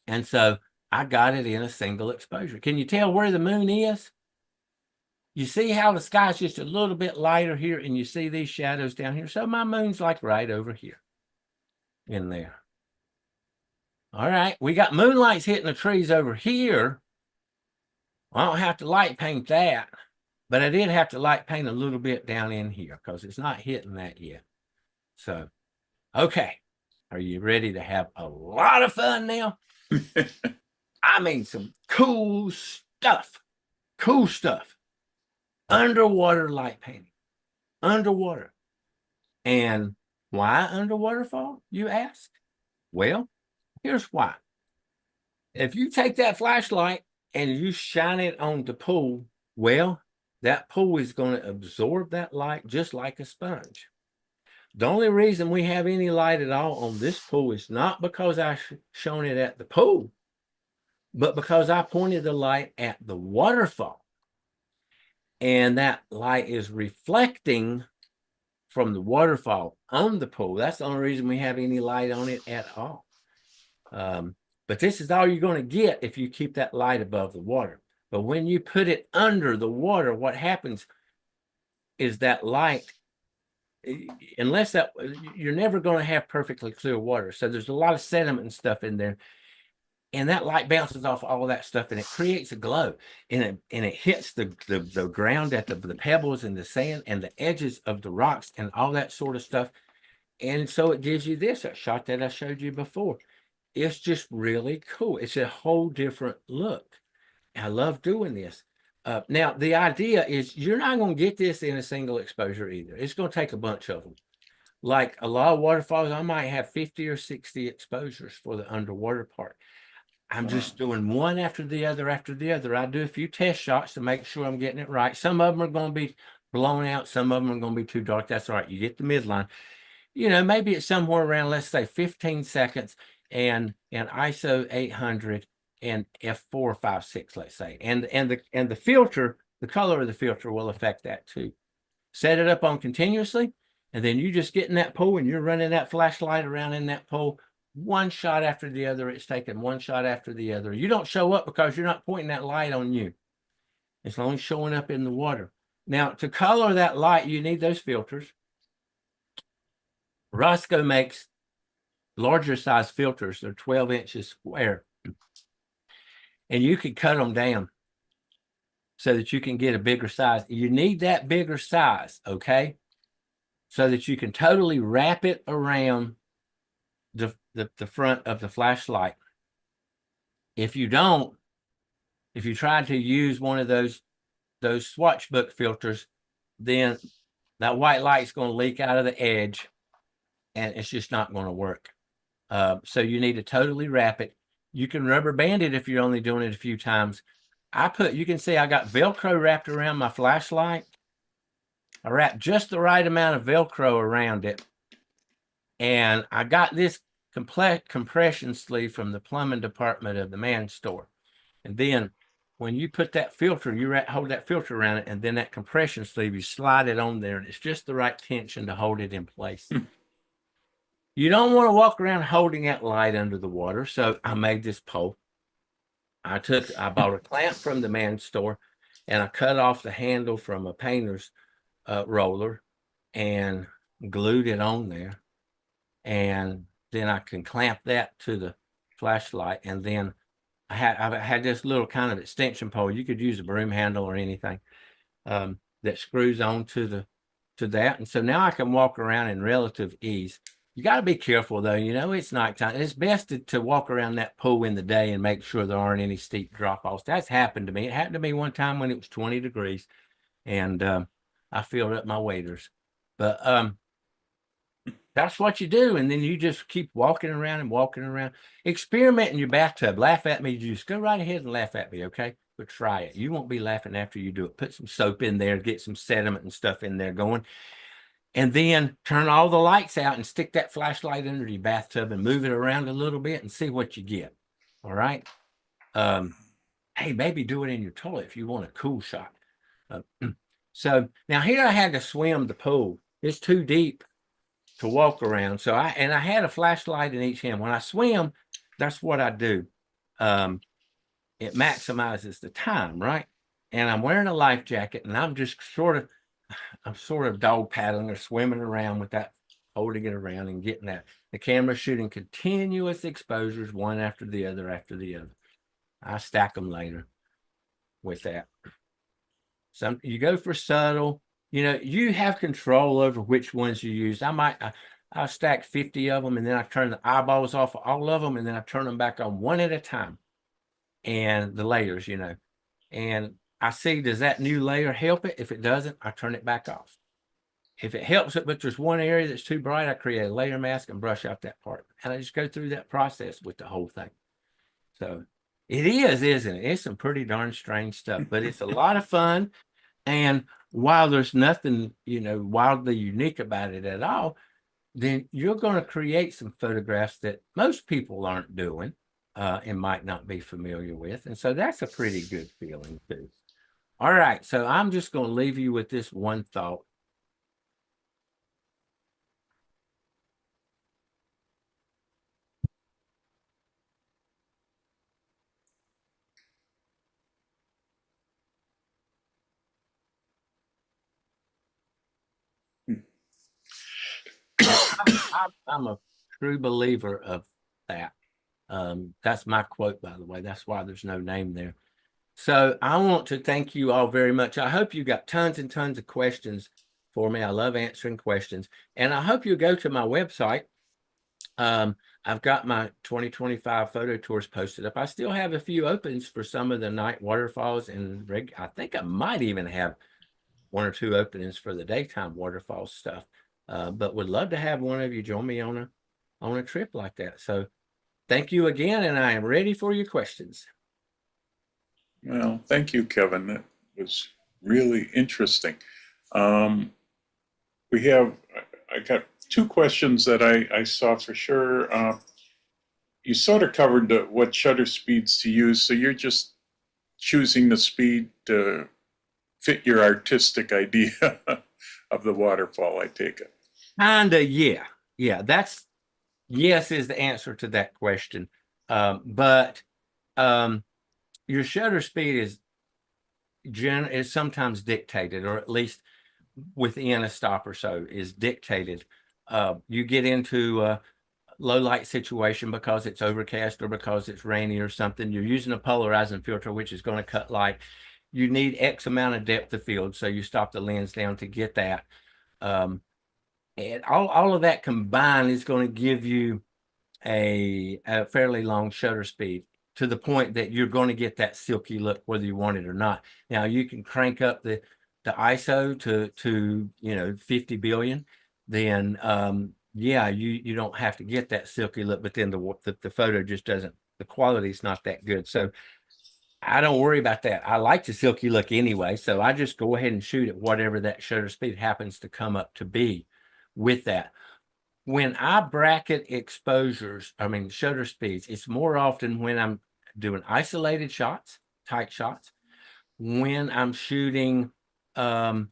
S4: And so I got it in a single exposure. Can you tell where the moon is? You see how the sky's just a little bit lighter here, and you see these shadows down here. So my moon's like right over here in there. All right, we got moonlights hitting the trees over here. I don't have to light paint that, but I did have to light paint a little bit down in here because it's not hitting that yet. So, okay, are you ready to have a lot of fun now? I mean, some cool stuff. Cool stuff. Underwater light painting. Underwater. And why underwater fall, you ask? Well, here's why. If you take that flashlight and you shine it on the pool, well, that pool is going to absorb that light just like a sponge. The only reason we have any light at all on this pool is not because I shone it at the pool, but because I pointed the light at the waterfall. And that light is reflecting from the waterfall on the pool. That's the only reason we have any light on it at all. But this is all you're going to get if you keep that light above the water. But when you put it under the water, what happens is that light, unless that, you're never going to have perfectly clear water. So there's a lot of sediment and stuff in there. And that light bounces off all of that stuff, and it creates a glow, and it hits the ground at the pebbles and the sand and the edges of the rocks and all that sort of stuff. And so it gives you this shot that I showed you before. It's just really cool. It's a whole different look. I love doing this. Now, the idea is you're not going to get this in a single exposure either. It's going to take a bunch of them. Like a lot of waterfalls, I might have 50 or 60 exposures for the underwater part. I'm just doing one after the other after the other. I do a few test shots to make sure I'm getting it right. Some of them are going to be blown out. Some of them are going to be too dark. That's all right. You get the midline. You know, maybe it's somewhere around, let's say 15 seconds and ISO 800 and f456, let's say. And the filter, the color of the filter will affect that too. Set it up on continuously, and then you just get in that pool and you're running that flashlight around in that pool. One shot after the other, it's taking one shot after the other. You don't show up because you're not pointing that light on you. It's only showing up in the water. Now, to color that light, you need those filters. Roscoe makes larger size filters. They're 12 inches square. And you can cut them down so that you can get a bigger size. You need that bigger size, okay? So that you can totally wrap it around the front of the flashlight. If you don't, if you try to use one of those swatch book filters, then that white light's going to leak out of the edge and it's just not going to work. So you need to totally wrap it. You can rubber band it if you're only doing it a few times. You can see I got Velcro wrapped around my flashlight. I wrapped just the right amount of Velcro around it. And I got this compression sleeve from the plumbing department of the man's store. And then when you put that filter, you hold that filter around it, and then that compression sleeve, you slide it on there, and it's just the right tension to hold it in place. You don't want to walk around holding that light under the water. So I made this pole. I bought a clamp from the man's store, and I cut off the handle from a painter's roller and glued it on there. And then I can clamp that to the flashlight. And then I had this little kind of extension pole. You could use a broom handle or anything that screws on to that. And so now I can walk around in relative ease. You got to be careful though. You know, it's nighttime. It's best to walk around that pool in the day and make sure there aren't any steep drop-offs. That's happened to me. It happened to me one time when it was 20 degrees and I filled up my waders. But that's what you do. And then you just keep walking around and walking around. Experiment in your bathtub. Laugh at me. Just go right ahead and laugh at me, okay? But try it. You won't be laughing after you do it. Put some soap in there, get some sediment and stuff in there going. And then turn all the lights out and stick that flashlight under your bathtub and move it around a little bit and see what you get. All right. Hey, maybe do it in your toilet if you want a cool shot. So now here I had to swim the pool. It's too deep to walk around. So I had a flashlight in each hand. When I swim, that's what I do. It maximizes the time, right? And I'm wearing a life jacket and I'm just sort of dog paddling or swimming around with that, holding it around and getting that. The camera shooting continuous exposures, one after the other after the other. I stack them later with that. Some you go for subtle, you know, you have control over which ones you use. I'll stack 50 of them and then I turn the eyeballs off of all of them and then I turn them back on one at a time. And the layers, you know, and I see, does that new layer help it? If it doesn't, I turn it back off. If it helps it, but there's one area that's too bright, I create a layer mask and brush out that part. And I just go through that process with the whole thing. So it is, isn't it? It's some pretty darn strange stuff, but it's a lot of fun. And while there's nothing, you know, wildly unique about it at all, then you're going to create some photographs that most people aren't doing and might not be familiar with. And so that's a pretty good feeling too. All right, so I'm just going to leave you with this one thought. I'm a true believer of that. That's my quote, by the way. That's why there's no name there. So I want to thank you all very much. I hope you got tons and tons of questions for me. I love answering questions. And I hope you go to my website. I've got my 2025 photo tours posted up. I still have a few opens for some of the night waterfalls, and I think I might even have one or two openings for the daytime waterfall stuff. But would love to have one of you join me on a trip like that. So thank you again, and I am ready for your questions.
S3: Well, thank you, Kevin. That was really interesting. I got two questions that I saw for sure. You sort of covered what shutter speeds to use, so you're just choosing the speed to fit your artistic idea of the waterfall, I take it.
S4: Kinda, yeah. Yeah, yes is the answer to that question. But your shutter speed is sometimes dictated, or at least within a stop or so is dictated. You get into a low light situation because it's overcast or because it's rainy or something. You're using a polarizing filter, which is going to cut light. You need X amount of depth of field, so you stop the lens down to get that. And all of that combined is going to give you a fairly long shutter speed, to the point that you're going to get that silky look whether you want it or not. Now you can crank up the ISO to 50 billion, then yeah, you don't have to get that silky look, but then the photo just doesn't, the quality is not that good. So I don't worry about that. I like the silky look anyway, so I just go ahead and shoot at whatever that shutter speed happens to come up to be with that. When I bracket exposures, shutter speeds, it's more often when I'm doing isolated shots, tight shots, when I'm shooting free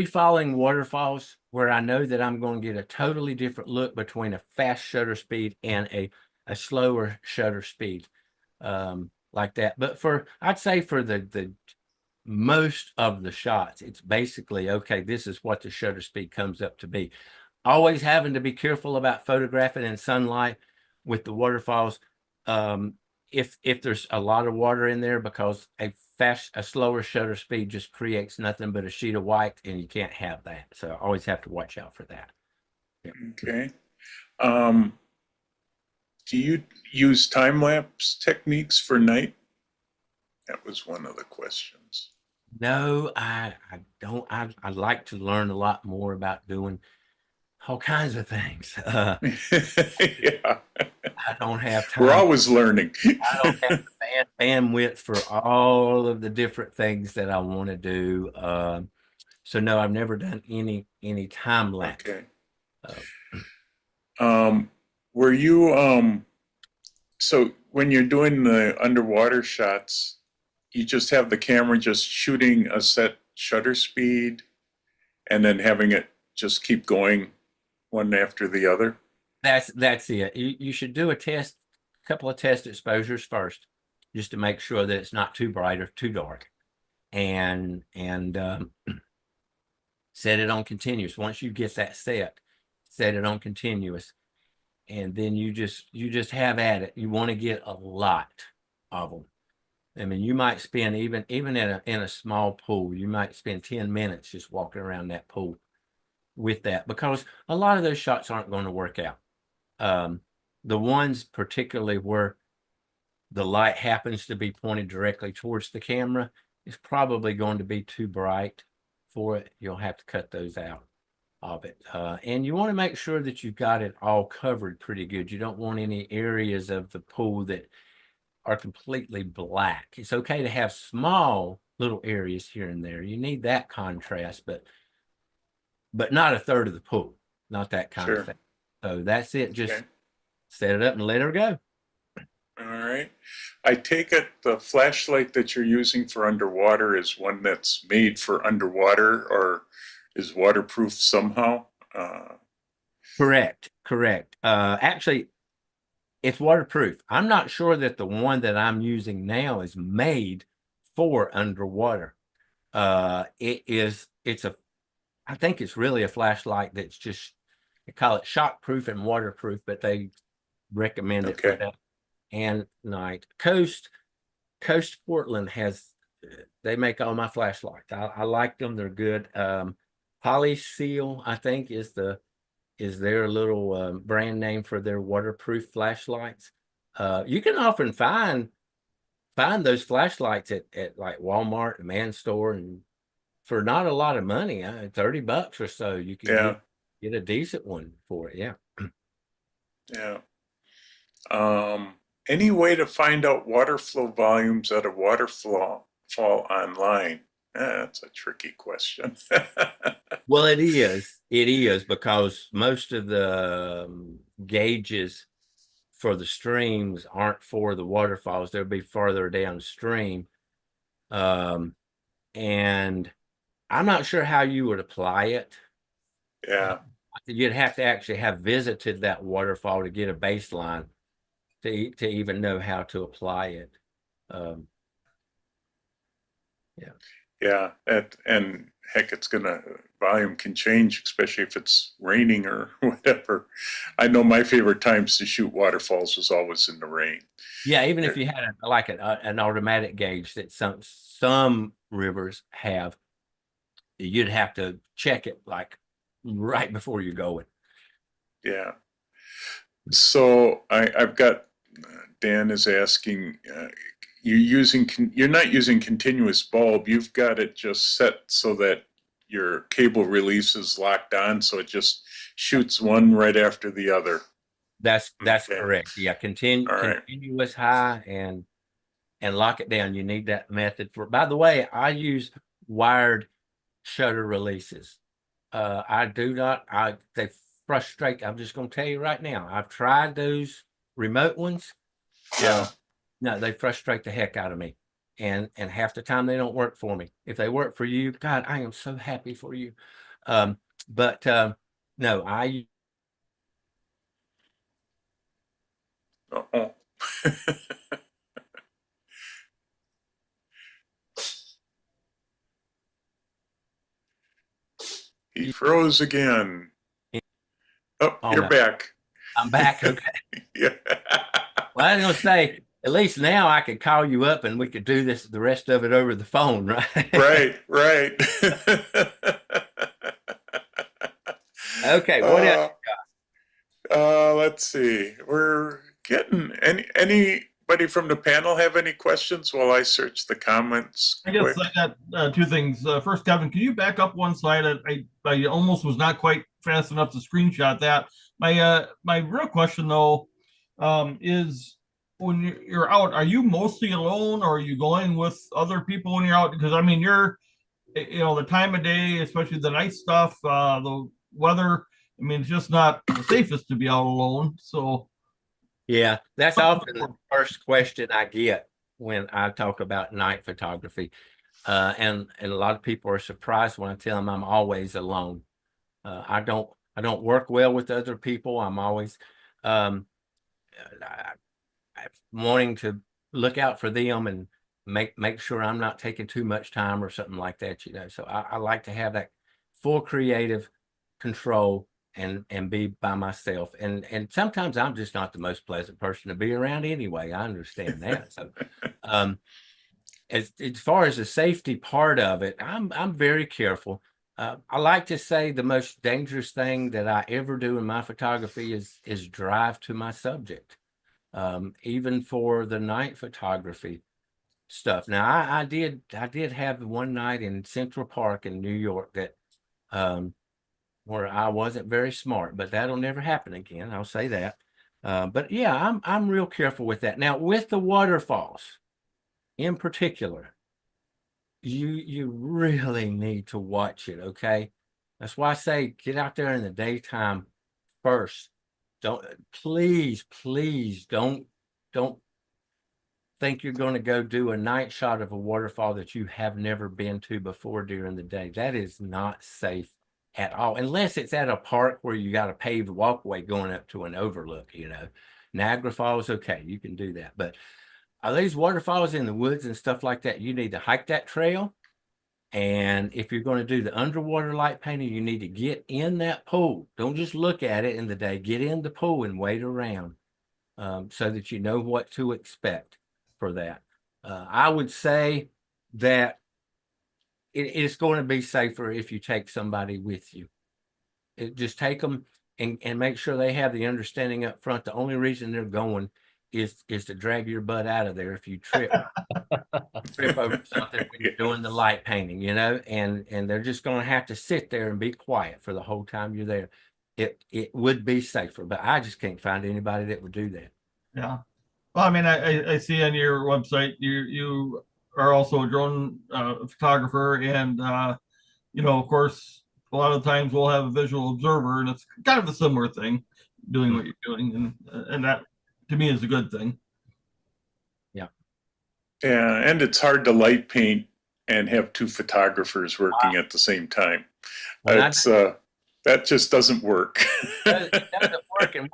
S4: falling waterfalls, where I know that I'm going to get a totally different look between a fast shutter speed and a slower shutter speed, like that. But I'd say for the most of the shots, it's basically, okay, this is what the shutter speed comes up to be. Always having to be careful about photographing in sunlight with the waterfalls. If there's a lot of water in there, because a slower shutter speed just creates nothing but a sheet of white, and you can't have that. So I always have to watch out for that.
S3: Okay. Do you use time-lapse techniques for night? That was one of the questions.
S4: No, I don't. I'd like to learn a lot more about doing all kinds of things.
S3: Yeah,
S4: I don't have
S3: we're
S4: time.
S3: always learning.
S4: I don't have the bandwidth for all of the different things that I want to do. So no, I've never done any time lapse.
S3: Okay.
S4: Uh,
S3: Were you, so when you're doing the underwater shots, you just have the camera just shooting a set shutter speed and then having it just keep going one after the other?
S4: that's it. You should do a couple of test exposures first, just to make sure that it's not too bright or too dark, and set it on continuous. Once you get that set it on continuous, and then you just have at it. You want to get a lot of them. I mean, you might spend even in a small pool, you might spend 10 minutes just walking around that pool with that, because a lot of those shots aren't going to work out. The ones particularly where the light happens to be pointed directly towards the camera is probably going to be too bright for it. You'll have to cut those out of it. And you want to make sure that you've got it all covered pretty good. You don't want any areas of the pool that are completely black. It's okay to have small little areas here and there. You need that contrast, but not a third of the pool, not that kind of thing. So that's it. Just set it up and let her go.
S3: All right. I take it the flashlight that you're using for underwater is one that's made for underwater or is waterproof somehow?
S4: Correct. Actually, it's waterproof. I'm not sure that the one that I'm using now is made for underwater. I think it's really a flashlight that's just, they call it shockproof and waterproof, but they recommend it for that and night. Coast Portland they make all my flashlights. I like them. They're good. Polyseal, I think, is their little brand name for their waterproof flashlights. You can often find those flashlights at like Walmart, the man store, and for not a lot of money, $30 or so, you can get a decent one for it. Yeah.
S3: Yeah. Any way to find out water flow volumes at a waterfall online? That's a tricky question.
S4: Well, it is because most of the gauges for the streams aren't for the waterfalls. They'll be farther downstream. And I'm not sure how you would apply it.
S3: Yeah.
S4: You'd have to actually have visited that waterfall to get a baseline to even know how to apply it.
S3: Yeah, and heck, volume can change, especially if it's raining or whatever. I know my favorite times to shoot waterfalls was always in the rain.
S4: Yeah, even if you had an automatic gauge that some rivers have, you'd have to check it like right before you're going.
S3: Yeah. So I've got, Dan is asking, you're not using continuous bulb. You've got it just set so that your cable release is locked on, so it just shoots one right after the other.
S4: That's correct. Yeah, continuous high and lock it down. You need that method for. By the way, I use wired shutter releases. They frustrate. I'm just going to tell you right now. I've tried those remote ones.
S3: Yeah.
S4: No, they frustrate the heck out of me. And half the time they don't work for me. If they work for you, God, I am so happy for you. But no,
S3: Uh-oh. He froze again. Oh, you're back.
S4: I'm back. Okay.
S3: Yeah.
S4: Well, I was going to say, at least now I could call you up and we could do the rest of it over the phone, right?
S3: Right.
S4: Okay, what else you got?
S3: Let's see. We're getting anybody from the panel have any questions while I search the comments
S2: I guess
S3: quick?
S2: I got two things. First, Kevin, can you back up one slide? I almost was not quite fast enough to screenshot that. My real question though, is when you're out, are you mostly alone or are you going with other people when you're out? Because I mean, the time of day, especially the night stuff, the weather. I mean, it's just not the safest to be out alone. So
S4: Yeah, that's often the first question I get when I talk about night photography. And a lot of people are surprised when I tell them I'm always alone. I don't work well with other people. I'm always um, wanting to look out for them and make sure I'm not taking too much time or something like that, So I like to have that full creative control and be by myself. And sometimes I'm just not the most pleasant person to be around anyway. I understand that. So as far as the safety part of it, I'm very careful. I like to say the most dangerous thing that I ever do in my photography is drive to my subject. Even for the night photography stuff. Now I did have one night in Central Park in New York that where I wasn't very smart, but that'll never happen again. I'll say that. But yeah, I'm real careful with that. Now with the waterfalls in particular, you really need to watch it, okay? That's why I say get out there in the daytime first. Please don't think you're going to go do a night shot of a waterfall that you have never been to before during the day. That is not safe at all, unless it's at a park where you got a paved walkway going up to an overlook, Niagara Falls, okay, you can do that. But these waterfalls in the woods and stuff like that, you need to hike that trail. And if you're going to do the underwater light painting, you need to get in that pool. Don't just look at it in the day. Get in the pool and wait around so that you know what to expect for that. I would say that it's going to be safer if you take somebody with you. Just take them and make sure they have the understanding up front. The only reason they're going is to drag your butt out of there if you trip over something when you're doing the light painting, and they're just going to have to sit there and be quiet for the whole time you're there. It would be safer, but I just can't find anybody that would do that.
S2: yeah. Well, I mean, I see on your website you are also a drone photographer, and of course, a lot of times we'll have a visual observer, and it's kind of a similar thing, doing what you're doing, and that to me is a good thing.
S3: Yeah, and it's hard to light paint and have two photographers working at the same time. That just doesn't work.
S4: It doesn't work. And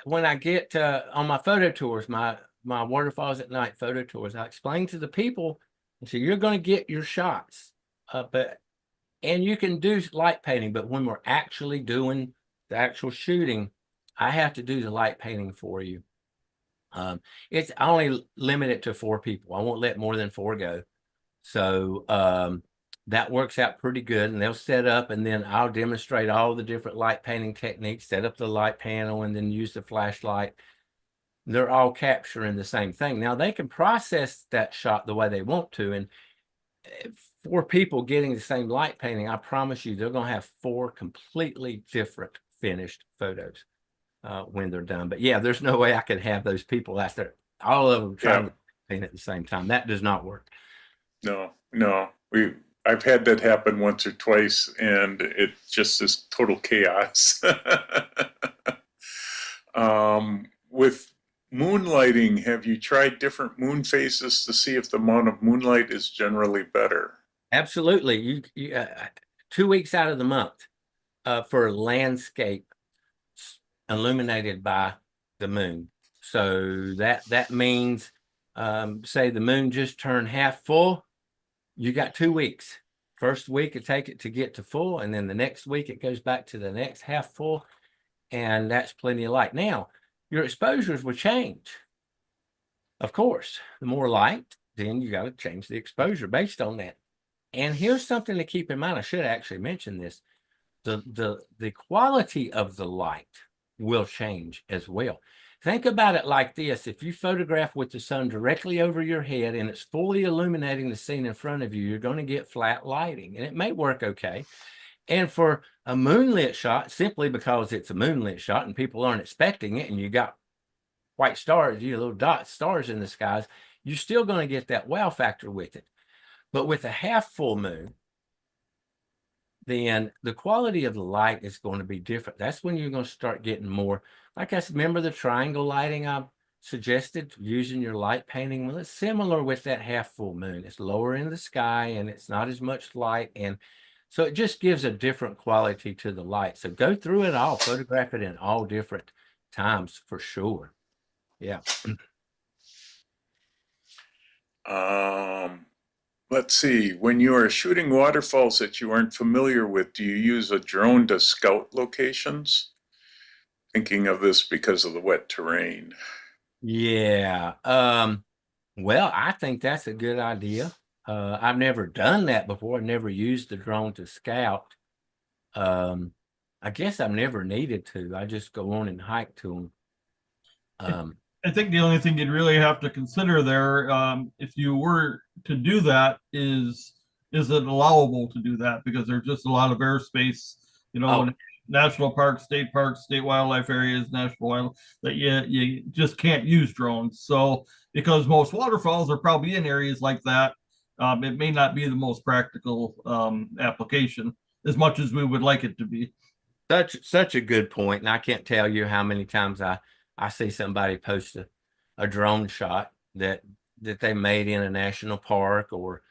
S4: when I get on my photo tours, my waterfalls at night photo tours, I explain to the people, so you're going to get your shots, and you can do light painting, but when we're actually doing the actual shooting, I have to do the light painting for you. I only limit it to 4 people. I won't let more than 4 go. So that works out pretty good. And they'll set up, and then I'll demonstrate all the different light painting techniques, set up the light panel, and then use the flashlight. They're all capturing the same thing. Now they can process that shot the way they want to. And 4 people getting the same light painting, I promise you, they're going to have 4 completely different finished photos when they're done. But yeah, there's no way I could have those people out there, all of them trying to paint at the same time. That does not work. No.
S3: I've had that happen once or twice, and it just is total chaos. With moonlighting, have you tried different moon phases to see if the amount of moonlight is generally better?
S4: Absolutely. You 2 weeks out of the month for landscape illuminated by the moon. So that means, say the moon just turned half full, you got 2 weeks. First week it take it to get to full, and then the next week it goes back to the next half full, and that's plenty of light. Now, your exposures will change. Of course, the more light, then you got to change the exposure based on that. And here's something to keep in mind. I should actually mention this. The quality of the light will change as well. Think about it like this. If you photograph with the sun directly over your head and it's fully illuminating the scene in front of you, you're going to get flat lighting, and it may work okay. And for a moonlit shot, simply because it's a moonlit shot and people aren't expecting it, and you got white stars, little dots, stars in the skies, you're still going to get that wow factor with it. But with a half full moon, then the quality of the light is going to be different. That's when you're going to start getting more, like I said, remember the triangle lighting I suggested, using your light painting? Well, it's similar with that half full moon. It's lower in the sky and it's not as much light. And so it just gives a different quality to the light. So go through it all, photograph it in all different times for sure. Yeah.
S3: Let's see, when you are shooting waterfalls that you aren't familiar with, do you use a drone to scout locations? Thinking of this because of the wet terrain.
S4: Yeah. Well, I think that's a good idea. I've never done that before. I've never used the drone to scout. I guess I've never needed to. I just go on and hike to them.
S2: I think the only thing you'd really have to consider there, if you were to do that, is it allowable to do that? Because there's just a lot of airspace, national parks, state wildlife areas, national wildlife, that you just can't use drones. So because most waterfalls are probably in areas like that, it may not be the most practical application as much as we would like it to be.
S4: Such a good point. And I can't tell you how many times I see somebody post a drone shot that they made in a national park or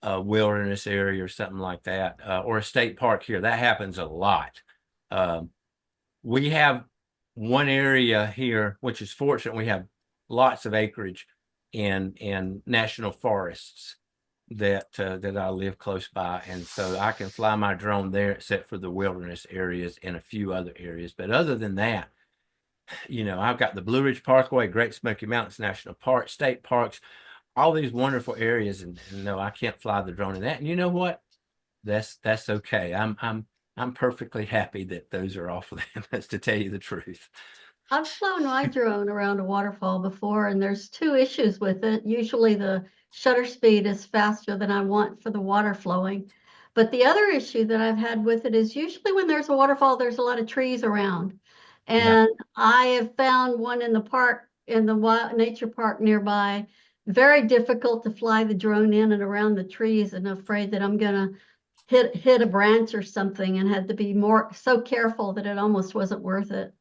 S4: a wilderness area or something like that, or a state park here. That happens a lot. We have one area here, which is fortunate. We have lots of acreage in national forests that I live close by, and so I can fly my drone there, except for the wilderness areas and a few other areas. But other than that, I've got the Blue Ridge Parkway, Great Smoky Mountains National Park, state parks, all these wonderful areas, and no, I can't fly the drone in that. And you know what? That's okay. I'm perfectly happy that those are off limits, to tell you the truth.
S1: I've flown my drone around a waterfall before, and there's two issues with it. Usually the shutter speed is faster than I want for the water flowing. But the other issue that I've had with it is usually when there's a waterfall, there's a lot of trees around. And I have found one in the park, in the nature park nearby, very difficult to fly the drone in and around the trees, and afraid that I'm gonna hit a branch or something, and had to be so careful that it almost wasn't worth it.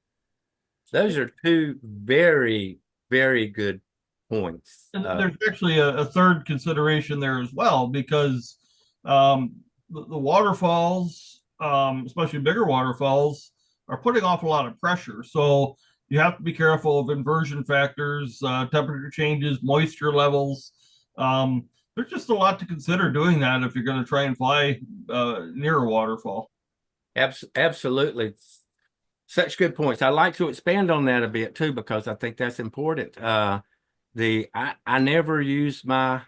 S4: Those are two very, very good points.
S2: And there's actually a third consideration there as well, because the waterfalls, especially bigger waterfalls, are putting off a lot of pressure. So you have to be careful of inversion factors, temperature changes, moisture levels. There's just a lot to consider doing that if you're going to try and fly near a waterfall.
S4: Absolutely. Such good points. I'd like to expand on that a bit too, because I think that's important. I never use my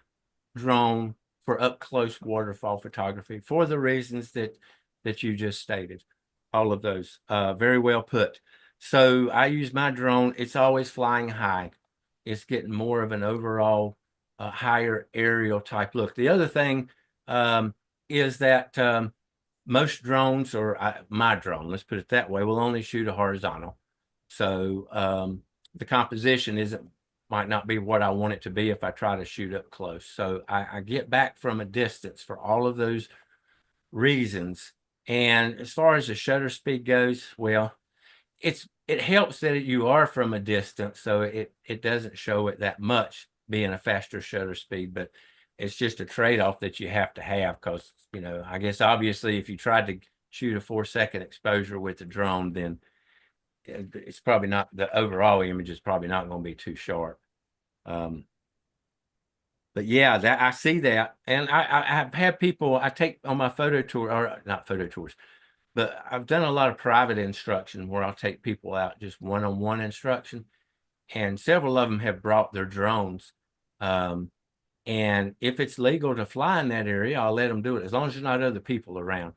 S4: drone for up close waterfall photography for the reasons that you just stated. All of those, very well put. So I use my drone. It's always flying high. It's getting more of an overall higher aerial type look. The other thing is that most drones, or my drone, let's put it that way, will only shoot a horizontal. So the composition might not be what I want it to be if I try to shoot up close. So I get back from a distance for all of those reasons. And as far as the shutter speed goes, well, it helps that you are from a distance, so it doesn't show it that much being a faster shutter speed, but it's just a trade-off that you have to have, because I guess obviously if you tried to shoot a 4-second exposure with the drone, then it's probably not, the overall image is probably not going to be too sharp. But yeah, that I see that, and I have had people I take on my photo tour, or not photo tours, but I've done a lot of private instruction where I'll take people out, just one-on-one instruction, and several of them have brought their drones. And if it's legal to fly in that area, I'll let them do it, as long as there's not other people around.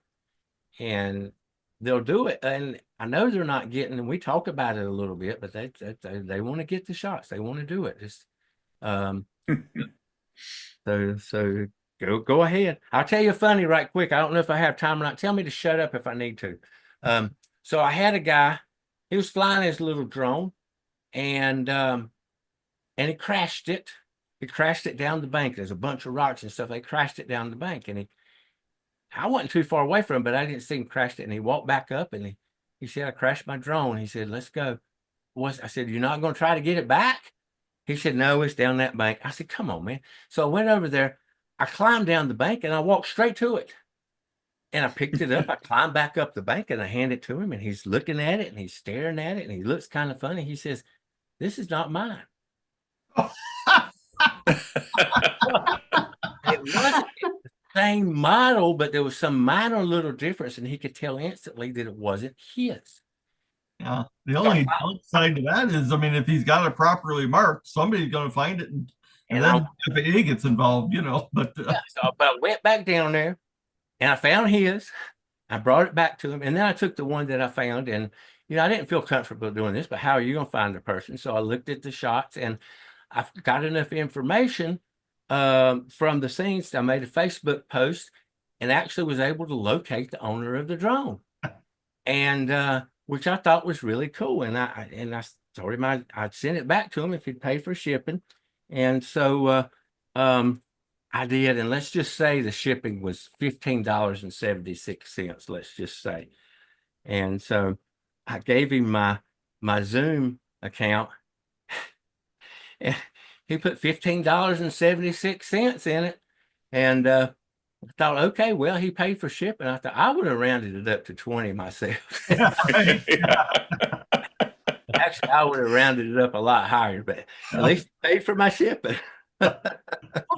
S4: And they'll do it. And I know they're not getting, and we talk about it a little bit, but they want to get the shots. They want to do it. It's, so go ahead. I'll tell you a funny right quick. I don't know if I have time or not. Tell me to shut up if I need to. So I had a guy, he was flying his little drone, and he crashed it. He crashed it down the bank. There's a bunch of rocks and stuff. They crashed it down the bank, and I wasn't too far away from him, but I didn't see him crash it. And he walked back up, and he said, "I crashed my drone." He said, "Let's go." I said, "You're not going to try to get it back?" He said, "No, it's down that bank." I said, "Come on, man." So I went over there. I climbed down the bank, and I walked straight to it. And I picked it up. I climbed back up the bank, and I handed it to him, and he's looking at it, and he's staring at it, and he looks kind of funny. He says, "This is not mine." It wasn't the same model, but there was some minor little difference, and he could tell instantly that it wasn't his.
S2: Yeah. The only downside to that is, I mean, if he's got it properly marked, somebody's going to find it, and then FAA gets involved, you know. But
S4: so I went back down there, and I found his. I brought it back to him, and then I took the one that I found, and I didn't feel comfortable doing this, but how are you going to find the person? So I looked at the shots, and I got enough information from the scenes. I made a Facebook post and actually was able to locate the owner of the drone, and which I thought was really cool. And I told him I'd send it back to him if he'd pay for shipping, and so I did. And let's just say the shipping was $15.76. Let's just say, and so I gave him my Zoom account. And he put $15.76 in it, and I thought, okay, well, he paid for shipping. I thought I would have rounded it up to 20 myself. Actually, I would have rounded it up a lot higher, but at least he paid for my shipping.
S1: Well,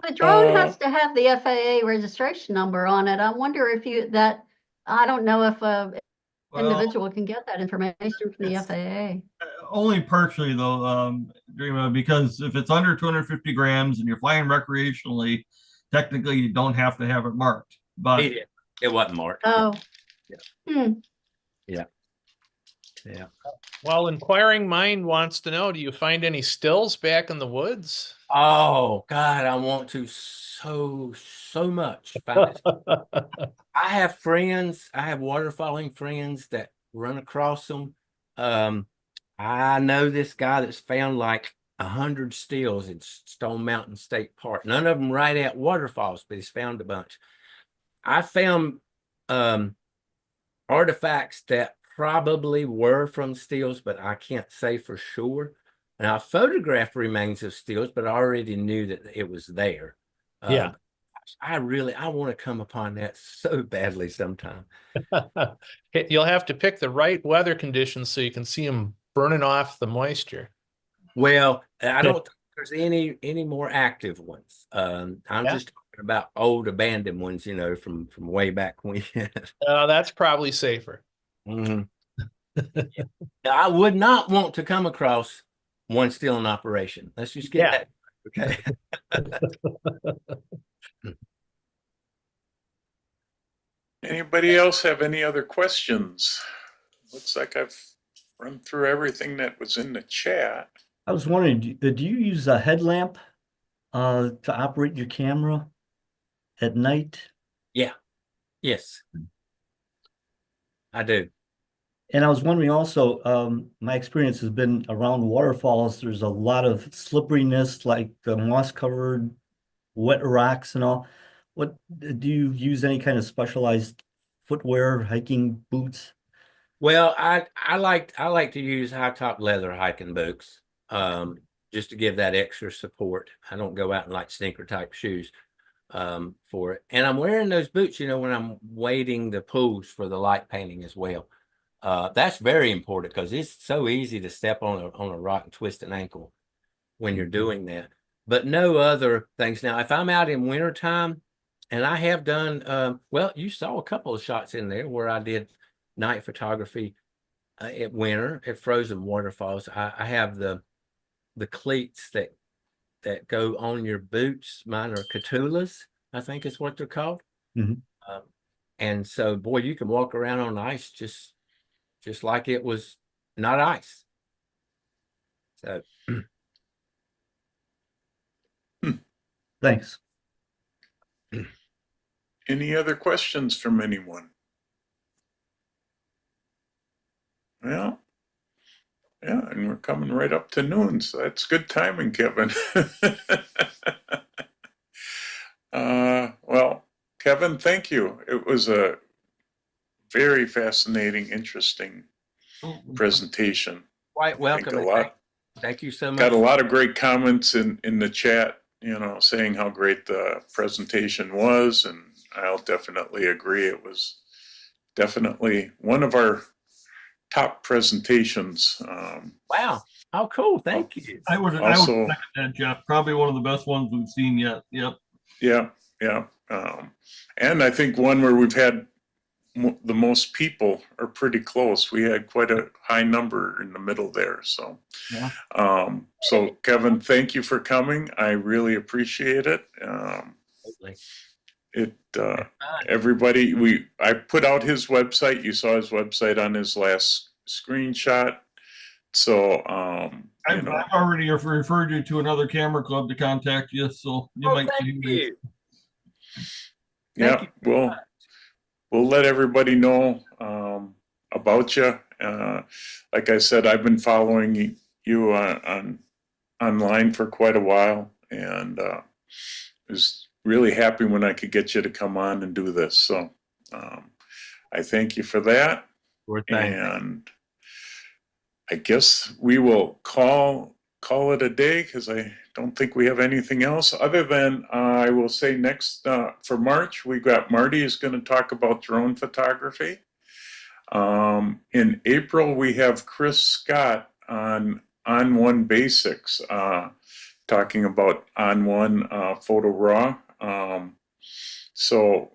S1: the drone has to have the FAA registration number on it. I wonder if I don't know if individual can get that information from the FAA.
S2: Only partially though, Dreama, because if it's under 250 grams and you're flying recreationally, technically you don't have to have it marked. But
S4: it wasn't marked.
S1: Oh,
S4: Yeah.
S7: Well, inquiring mind wants to know, do you find any stills back in the woods?
S4: Oh God, I want to so much. I have friends. I have waterfalling friends that run across them. I know this guy that's found like 100 stills in Stone Mountain State Park. None of them right at waterfalls, but he's found a bunch. I found artifacts that probably were from stills, but I can't say for sure. And I photographed remains of stills, but I already knew that it was there.
S7: Yeah.
S4: I want to come upon that so badly sometime.
S7: You'll have to pick the right weather conditions so you can see them burning off the moisture.
S4: Well, I don't think there's any more active ones. I'm just talking about old abandoned ones, from way back when.
S7: That's probably safer.
S4: Mm-hmm. I would not want to come across one still in operation. Let's just get that. Okay.
S3: Anybody else have any other questions? Looks like I've run through everything that was in the chat.
S8: I was wondering, do you use a headlamp to operate your camera at night?
S4: Yeah. Yes. I do.
S8: And I was wondering also, my experience has been around waterfalls. There's a lot of slipperiness, like the moss-covered wet rocks and all. What do you use any kind of specialized footwear, hiking boots?
S4: Well, I like to use high top leather hiking boots, just to give that extra support. I don't go out in like sneaker type shoes for it. And I'm wearing those boots, when I'm wading the pools for the light painting as well. That's very important because it's so easy to step on a rock and twist an ankle when you're doing that. But no other things. Now, if I'm out in wintertime, and I have done, well, you saw a couple of shots in there where I did night photography at winter at frozen waterfalls. I have the cleats that go on your boots. Mine are Catulas, I think is what they're called.
S8: Mm-hmm.
S4: And so, boy, you can walk around on ice just just like it was not ice. So
S8: Thanks.
S3: Any other questions from anyone? Well, yeah, and we're coming right up to noon, so that's good timing, Kevin. Well, Kevin, thank you. It was a very fascinating, interesting presentation.
S4: quite
S3: I think
S4: welcome.
S3: a
S4: and
S3: lot.
S4: Thank you so much.
S3: Got a lot of great comments in the chat, you know, saying how great the presentation was, and I'll definitely agree. It was definitely one of our top presentations.
S4: Wow. Oh, cool. Thank you.
S2: I would
S3: Also,
S2: second that, Jeff. Probably one of the best ones we've seen yet. Yep.
S3: yeah, yeah. And I think one where we've had the most people are pretty close. We had quite a high number in the middle there. So,
S2: Yeah.
S3: So Kevin, thank you for coming. I really appreciate it. Everybody, I put out his website. You saw his website on his last screenshot. So,
S2: I've already referred you to another camera club to contact you, so you might.
S4: Thank you.
S3: Yeah, we'll let everybody know about you. Like I said, I've been following you online for quite a while, and was really happy when I could get you to come on and do this. So I thank you for that. And I guess we will call it a day, because I don't think we have anything else other than I will say next for March, we got Marty is going to talk about drone photography. In April, we have Chris Scott on One Basics, talking about On-One Photo Raw. So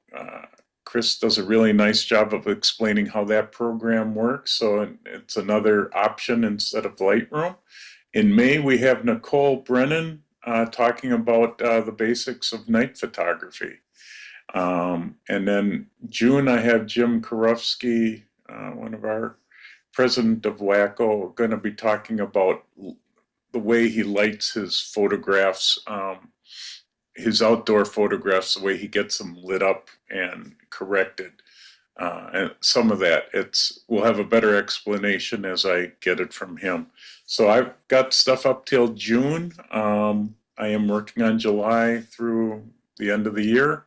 S3: Chris does a really nice job of explaining how that program works. So it's another option instead of Lightroom. In May, we have Nicole Brennan talking about the basics of night photography. And then June, I have Jim Karofsky, one of our president of WACO, going to be talking about the way he lights his photographs, his outdoor photographs, the way he gets them lit up and corrected. And some of that, we'll have a better explanation as I get it from him. So I've got stuff up till June. I am working on July through the end of the year.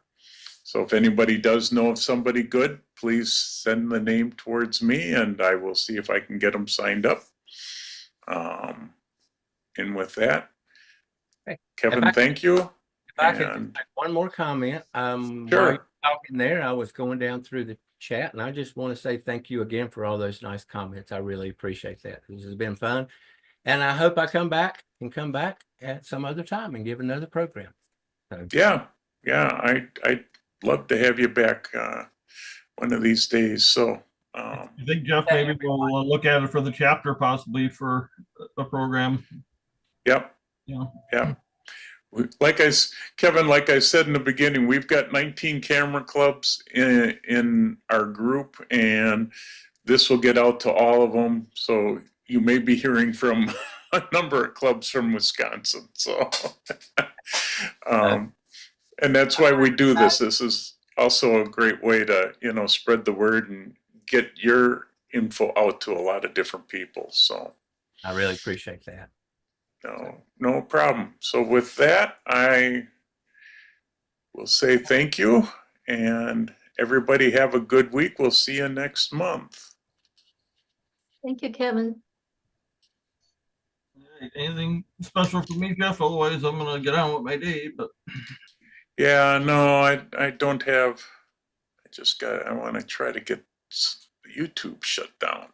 S3: So if anybody does know of somebody good, please send the name towards me, and I will see if I can get them signed up. And with that, Kevin, thank you.
S4: If I could make one more comment.
S3: Sure.
S4: While you're talking there, I was going down through the chat, and I just want to say thank you again for all those nice comments. I really appreciate that. This has been fun, and I hope I come back at some other time and give another program. So. Yeah,
S3: I'd love to have you back one of these days. So
S2: I think, Jeff, maybe we'll look at it for the chapter, possibly for a program.
S3: Yep. Yeah. Kevin, like I said in the beginning, we've got 19 camera clubs in our group, and this will get out to all of them. So you may be hearing from a number of clubs from Wisconsin. So, and that's why we do this. This is also a great way to, spread the word and get your info out to a lot of different people. So
S4: I really appreciate that.
S3: No problem. So with that, I will say thank you, and everybody have a good week. We'll see you next month.
S1: Thank you, Kevin.
S2: Anything special for me, Jeff? Otherwise, I'm going to get on with my day. But
S3: yeah, no, I don't have. I want to try to get YouTube shut down.